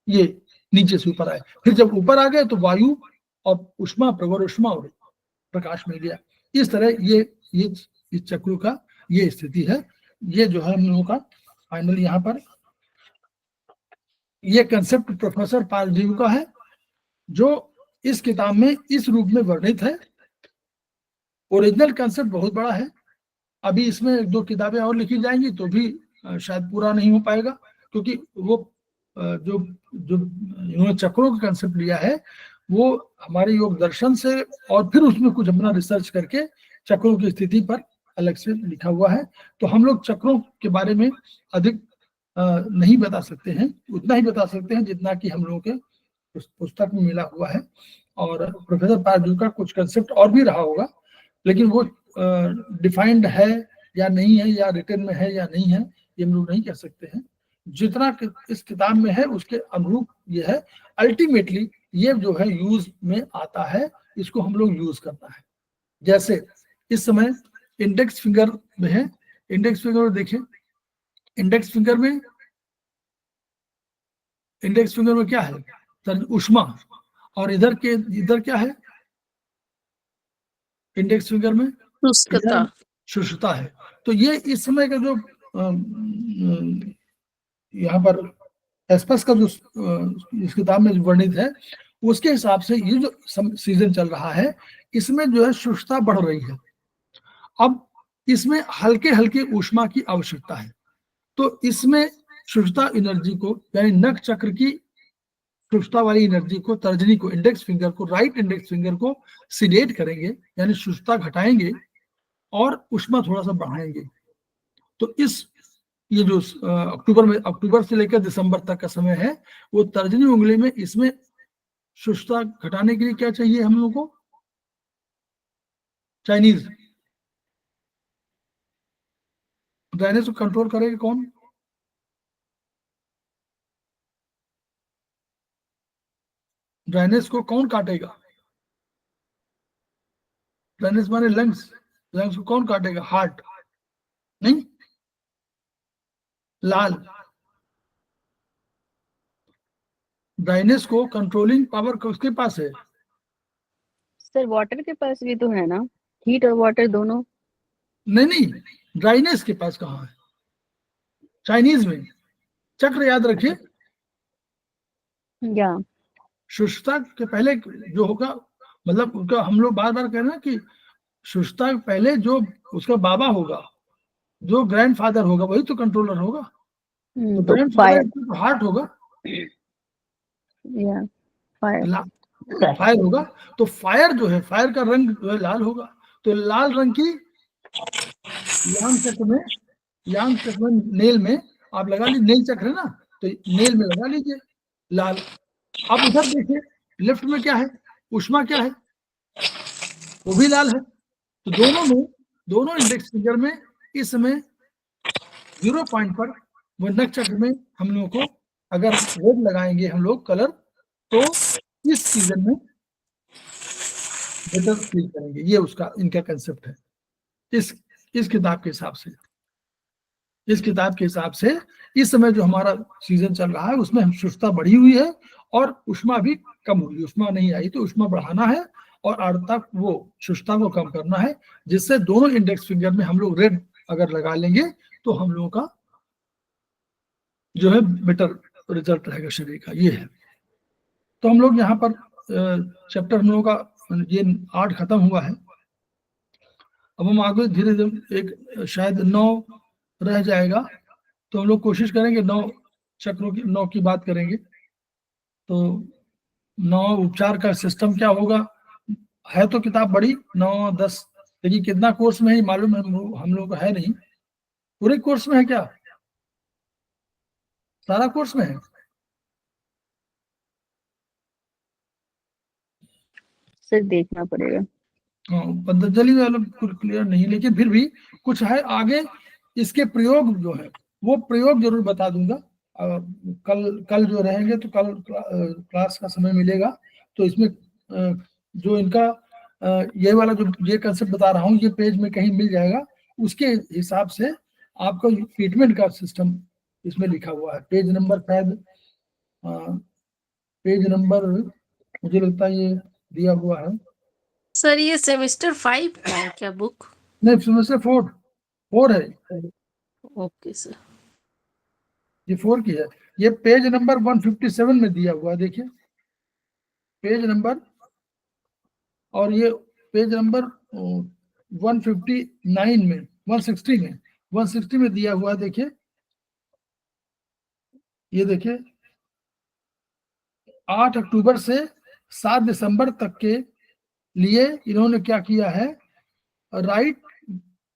S1: ये नीचे से ऊपर आए। फिर जब ऊपर आ गए तो वायु और ऊष्मा, प्रवर ऊष्मा और प्रकाश मिल गया। इस तरह ये चक्रों का ये स्थिति है। ये जो है हम लोगों का फाइनल यहाँ पर ये कंसेप्ट प्रोफेसर पारदीव का है, जो इस किताब में इस रूप में वर्णित है। ओरिजिनल कंसेप्ट बहुत बड़ा है, अभी इसमें 1-2 किताबें और लिखी जाएंगी तो भी शायद पूरा नहीं हो पाएगा, क्योंकि वो जो जो इन्होंने चक्रों का कंसेप्ट लिया है वो हमारे योग दर्शन से, और फिर उसमें कुछ अपना रिसर्च करके चक्रों की स्थिति पर अलग से लिखा हुआ है। तो हम लोग चक्रों के बारे में अधिक नहीं बता सकते हैं, उतना ही बता सकते हैं जितना कि हम लोगों के पुस्तक में मिला हुआ है। और प्रोफेसर पारदीव का कुछ कंसेप्ट और भी रहा होगा, लेकिन वो डिफाइंड है या नहीं है, या रिटर्न में है या नहीं है, ये हम लोग नहीं कह सकते हैं। जितना इस किताब में है उसके अनुरूप ये है। अल्टीमेटली ये जो है यूज में आता है, इसको हम लोग यूज करना है। जैसे इस समय इंडेक्स फिंगर में है, इंडेक्स फिंगर देखिए, इंडेक्स फिंगर में क्या है, ऊष्मा, और इधर क्या है इंडेक्स फिंगर में,
S2: शुष्कता,
S1: शुष्कता है। तो ये इस समय का जो यहाँ पर एस्पस का जो इस किताब में वर्णित है उसके हिसाब से ये जो सीजन चल रहा है इसमें जो है शुष्कता बढ़ रही है। अब इसमें हल्के हल्के ऊष्मा की आवश्यकता है, तो इसमें शुष्कता एनर्जी को, यानी नख चक्र की शुष्कता वाली एनर्जी को, तर्जनी को, इंडेक्स फिंगर को, राइट इंडेक्स फिंगर को सिडेट करेंगे, यानी शुष्कता घटाएंगे और ऊष्मा थोड़ा सा बढ़ाएंगे। तो इस ये जो अक्टूबर से लेकर दिसंबर तक का समय है, वो तर्जनी उंगली में इसमें शुष्कता घटाने के लिए क्या चाहिए हम लोगों को, चाइनीज। ड्राइनेस को कंट्रोल करेगा कौन, ड्राइनेस को कौन काटेगा, ड्राइनेस माने लंग्स, लंग्स को कौन काटेगा, हार्ट नहीं, लाल। ड्राइनेस को कंट्रोलिंग पावर किसके पास है,
S3: सर वाटर के पास भी तो है ना, हीट और वाटर दोनों।
S1: नहीं, ड्राइनेस के पास कहाँ है, चाइनीज में चक्र याद रखिए,
S3: या
S1: शुष्कता के पहले जो होगा, मतलब उनका हम लोग बार बार कह रहे हैं कि शुष्कता के पहले जो उसका बाबा होगा, जो ग्रैंड फादर होगा, वही तो कंट्रोलर होगा। तो
S3: तो
S1: ग्रैंड
S3: फायर,
S1: फादर हार्ट होगा,
S3: या फायर,
S1: फायर होगा। तो फायर जो है, फायर का रंग जो है लाल होगा। तो लाल रंग की यांग चक्र में नेल में आप लगा लीजिए, नेल चक्र है ना, तो नेल में लगा लीजिए लाल। अब उधर देखिए लेफ्ट में क्या है, ऊष्मा क्या है, वो भी लाल है। तो दोनों इंडेक्स फिंगर में इस समय 0 पॉइंट पर वो नख चक्र में हम लोगों को अगर रेड लगाएंगे हम लोग कलर, तो इस सीजन में बेटर फील करेंगे। ये उसका इनका कंसेप्ट है इस किताब के हिसाब से। इस किताब के हिसाब से इस समय जो हमारा सीजन चल रहा है उसमें हम शुष्कता बढ़ी हुई है और ऊष्मा भी कम हुई, ऊष्मा नहीं आई तो ऊष्मा बढ़ाना है और आर्द्रता वो शुष्कता को कम करना है, जिससे दोनों इंडेक्स फिंगर में हम लोग रेड अगर लगा लेंगे तो हम लोगों का जो है बेटर रिजल्ट रहेगा शरीर का। ये है। तो हम लोग यहाँ पर चैप्टर हम लोगों का ये 8 खत्म हुआ है। अब हम आगे धीरे धीरे एक शायद 9 रह जाएगा, तो हम लोग कोशिश करेंगे 9 चक्रों की 9 की बात करेंगे। तो 9 उपचार का सिस्टम क्या होगा, है तो किताब बड़ी 9-10, लेकिन कितना कोर्स में है मालूम है हम लोग को है नहीं। पूरे कोर्स में है क्या, सारा कोर्स में है?
S3: सर देखना पड़ेगा।
S1: हाँ, पतंजलि वाला क्लियर नहीं, लेकिन फिर भी कुछ है आगे। इसके प्रयोग जो है वो प्रयोग जरूर बता दूंगा। कल जो रहेंगे तो कल क्लास का समय मिलेगा, तो इसमें जो इनका ये वाला जो ये कंसेप्ट बता रहा हूँ ये पेज में कहीं मिल जाएगा, उसके हिसाब से आपका ट्रीटमेंट का सिस्टम इसमें लिखा हुआ है। पेज नंबर शायद पेज नंबर मुझे लगता है ये दिया हुआ है।
S2: सर ये सेमेस्टर 5 का है क्या बुक?
S1: नहीं, सेमेस्टर 4 है।
S2: Okay sir.
S1: ये 4 की है। ये पेज नंबर 157 में दिया हुआ है, देखिए पेज नंबर, और ये पेज नंबर 159 में 160 में दिया हुआ है। देखिए ये देखिए 8 अक्टूबर से 7 दिसंबर तक के लिए इन्होंने क्या किया है, राइट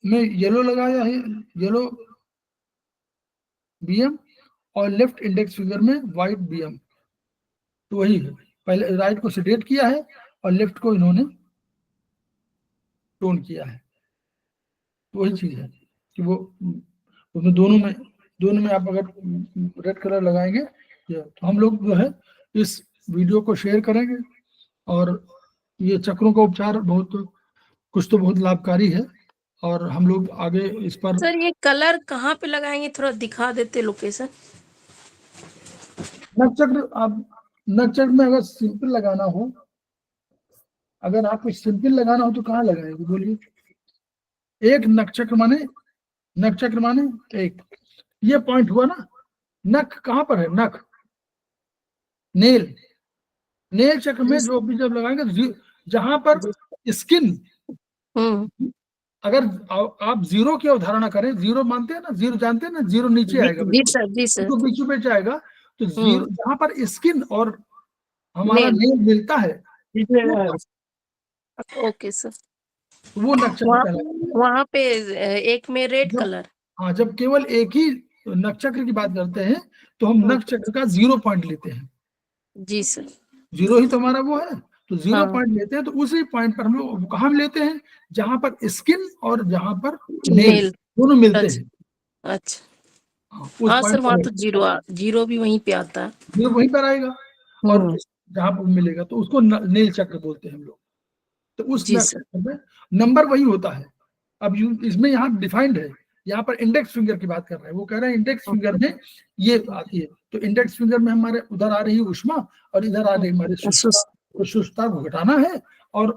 S1: में येलो लगाया है, येलो बीएम, और लेफ्ट इंडेक्स फिंगर में व्हाइट बीएम। तो वही है, पहले राइट को सेडेट किया है और लेफ्ट को इन्होंने टोन किया है। तो वही चीज है कि वो उसमें दोनों में आप अगर रेड कलर लगाएंगे तो हम लोग जो है इस वीडियो को शेयर करेंगे। और ये चक्रों का उपचार कुछ तो बहुत लाभकारी है, और हम लोग आगे इस पर।
S2: सर ये कलर कहाँ पे लगाएंगे, थोड़ा दिखा देते लोकेशन।
S1: नक्षत्र, आप नक्षत्र में अगर सिंपल लगाना हो, अगर आपको सिंपल लगाना हो तो कहाँ लगाएंगे बोलिए। एक नक्षत्र माने एक, ये पॉइंट हुआ ना, नख कहाँ पर है, नख नेल चक्र में जो भी जब लगाएंगे, जहां पर स्किन, अगर आप जीरो की अवधारणा करें, जीरो मानते हैं ना, जीरो जानते हैं ना, जीरो नीचे आएगा,
S2: जी सर, जी सर।
S1: तो बीच में जाएगा, तो जीरो जहां पर स्किन और हमारा नेल मिलता है,
S2: ओके सर।
S1: वो नक्षत्र कहलाता है।
S2: वहां पे एक में रेड कलर।
S1: हाँ, जब केवल एक ही नक्षत्र की बात करते हैं तो हम नक्षत्र का 0 पॉइंट लेते हैं।
S2: जी सर।
S1: 0 ही तो हमारा वो है, तो 0 पॉइंट लेते हैं। तो उसी पॉइंट पर हम लोग कहाँ लेते हैं, जहां पर स्किन और जहां पर नेल दोनों मिलते हैं।
S2: अच्छा,
S1: उस
S2: हाँ सर,
S1: पॉइंट
S2: वहां
S1: पर
S2: तो जीरो भी वहीं पे आता है।
S1: जीरो वहीं पर आएगा, और जहां पर मिलेगा तो उसको नेल चक्र बोलते हैं हम लोग। तो उस नक्षत्र में नंबर वही होता है। अब इसमें यहाँ डिफाइंड है, यहाँ पर इंडेक्स फिंगर की बात कर रहे हैं। वो कह रहे हैं इंडेक्स फिंगर में ये आती है, तो इंडेक्स फिंगर में हमारे उधर आ रही उष्मा और इधर आ रही हमारी शुष्कता। तो शुष्कता को घटाना है और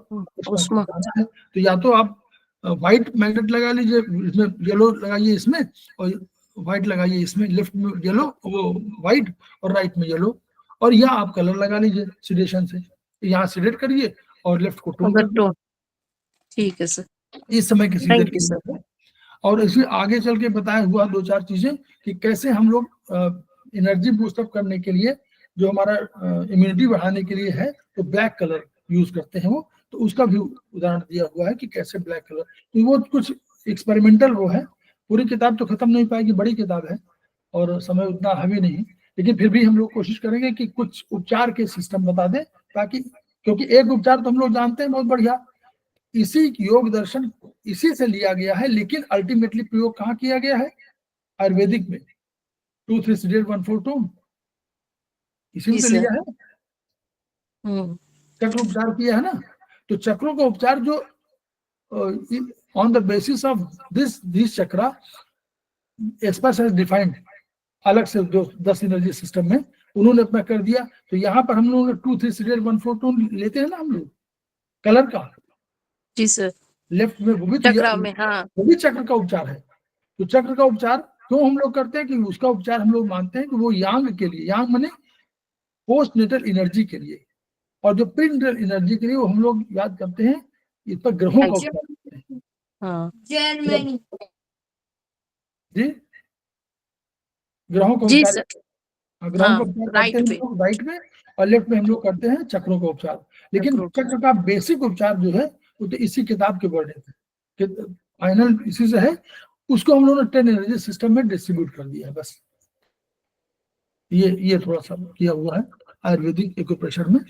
S1: उष्मा को घटाना है। तो या तो आप व्हाइट मैग्नेट लगा लीजिए, इसमें येलो लगाइए इसमें, और व्हाइट लगाइए इसमें, लेफ्ट में येलो, वो व्हाइट, और राइट में येलो, और या आप कलर लगा लीजिए सिडेशन से, यहाँ सिडेट करिए और लेफ्ट को टोन कर दो।
S2: ठीक है सर,
S1: इस समय की सीजन की बात है। और इसमें आगे चल के बताया हुआ 2-4 चीजें कि कैसे हम लोग एनर्जी बूस्टअप करने के लिए, जो हमारा इम्यूनिटी बढ़ाने के लिए है, तो ब्लैक कलर यूज करते हैं वो। तो उसका भी उदाहरण दिया हुआ है कि कैसे ब्लैक कलर, तो वो कुछ एक्सपेरिमेंटल वो है। पूरी किताब तो खत्म नहीं पाएगी, बड़ी किताब है और समय उतना हवी नहीं, लेकिन फिर भी हम लोग कोशिश करेंगे कि कुछ उपचार के सिस्टम बता दें, ताकि, क्योंकि एक उपचार तो हम लोग जानते हैं बहुत बढ़िया, इसी योग दर्शन इसी से लिया गया है, लेकिन अल्टीमेटली प्रयोग कहाँ किया गया है, आयुर्वेदिक में 2, 3 सीडेड 1, 4 टोन, इसी में तो लिया है, चक्र उपचार किया है ना। तो चक्रों का उपचार जो on the basis of this chakra experts has defined, अलग से जो 10 एनर्जी सिस्टम में उन्होंने अपना कर दिया। तो यहाँ पर हम लोग 2, 3 सीडेड 1, 4 टोन लेते हैं ना हम लोग कलर का।
S2: जी सर।
S1: लेफ्ट में वो भी
S2: चक्रा में, हाँ,
S1: वो भी चक्र का उपचार है। तो चक्र का उपचार क्यों हम लोग करते हैं, कि उसका उपचार हम लोग मानते हैं कि वो यांग के लिए, यांग माने पोस्ट नेटल एनर्जी के लिए, और जो प्री नेटल एनर्जी के लिए वो हम लोग याद करते हैं, इस पर ग्रहों का उपचार करते हैं।
S2: हाँ,
S1: जी, ग्रहों का
S2: जी
S1: उपचार,
S2: सर,
S1: ग्रहों का उपचार करते हैं हम लोग राइट में, और लेफ्ट में हम लोग करते हैं चक्रों का उपचार। लेकिन चक्र का बेसिक उपचार जो है वो तो इसी किताब के वर्णित है, फाइनल इसी से है। उसको हम लोगों ने 10 एनर्जी सिस्टम में डिस्ट्रीब्यूट कर दिया है बस। ये थोड़ा सा किया हुआ है आयुर्वेदिक एक्यूप्रेशर में।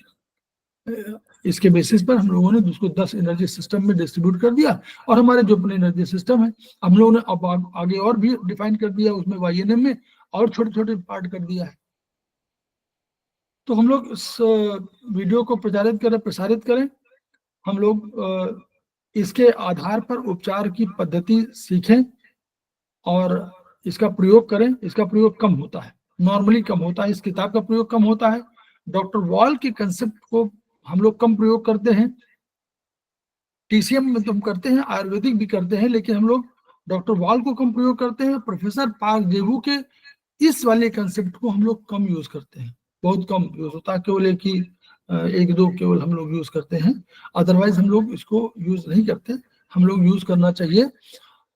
S1: इसके बेसिस पर हम लोगों ने उसको 10 एनर्जी सिस्टम में डिस्ट्रीब्यूट कर दिया, और हमारे जो अपने एनर्जी सिस्टम है हम लोगों ने अब आगे और भी डिफाइन कर दिया, उसमें वाईएनएम में और छोटे छोटे पार्ट कर दिया है। तो हम लोग इस वीडियो को प्रसारित करें, हम लोग इसके आधार पर उपचार की पद्धति सीखें और इसका प्रयोग करें। इसका प्रयोग कम होता है, नॉर्मली कम होता है, इस किताब का प्रयोग कम होता है। डॉक्टर वॉल के कंसेप्ट को हम लोग कम प्रयोग करते हैं, टीसीएम में तो हम करते हैं, आयुर्वेदिक भी करते हैं, लेकिन हम लोग डॉक्टर वॉल को कम प्रयोग करते हैं, प्रोफेसर पार्कजेवू के इस वाले कंसेप्ट को हम लोग कम यूज करते हैं, बहुत कम यूज होता है, केवल एक दो केवल हम लोग यूज करते हैं, अदरवाइज हम लोग इसको यूज नहीं करते। हम लोग यूज करना चाहिए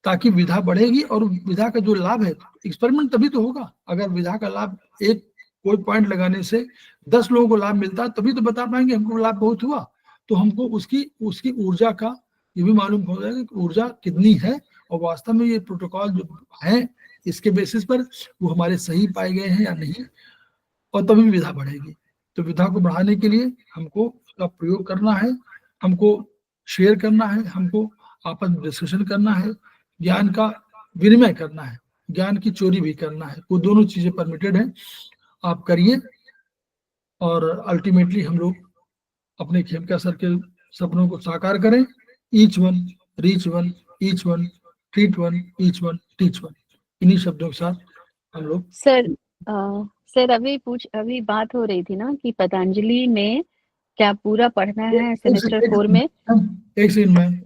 S1: ताकि विधा बढ़ेगी, और विधा का जो लाभ है, एक्सपेरिमेंट तभी तो होगा अगर विधा का लाभ एक कोई पॉइंट लगाने से 10 लोगों को लाभ मिलता है, तभी तो बता पाएंगे हमको लाभ बहुत हुआ। तो हमको उसकी ऊर्जा का ये भी मालूम हो जाएगा कि ऊर्जा कितनी है, और वास्तव में ये प्रोटोकॉल जो है इसके बेसिस पर वो हमारे सही पाए गए हैं या नहीं, और तभी विधा बढ़ेगी। तो विधा को बढ़ाने के लिए हमको उसका प्रयोग करना है, हमको शेयर करना है, हमको आपस में डिस्कशन करना है, ज्ञान का विनिमय करना है, ज्ञान की चोरी भी करना है, वो दोनों चीजें परमिटेड है। आप करिए, और अल्टीमेटली हम लोग अपने खेमका सर के सपनों को साकार करें। Each one reach one, each one treat one, each one teach one. इन्हीं शब्दों के साथ हम लोग
S3: सर अभी बात हो रही थी ना कि पतंजलि में क्या पूरा पढ़ना है सेमेस्टर 4 में।
S1: एक सेकंड में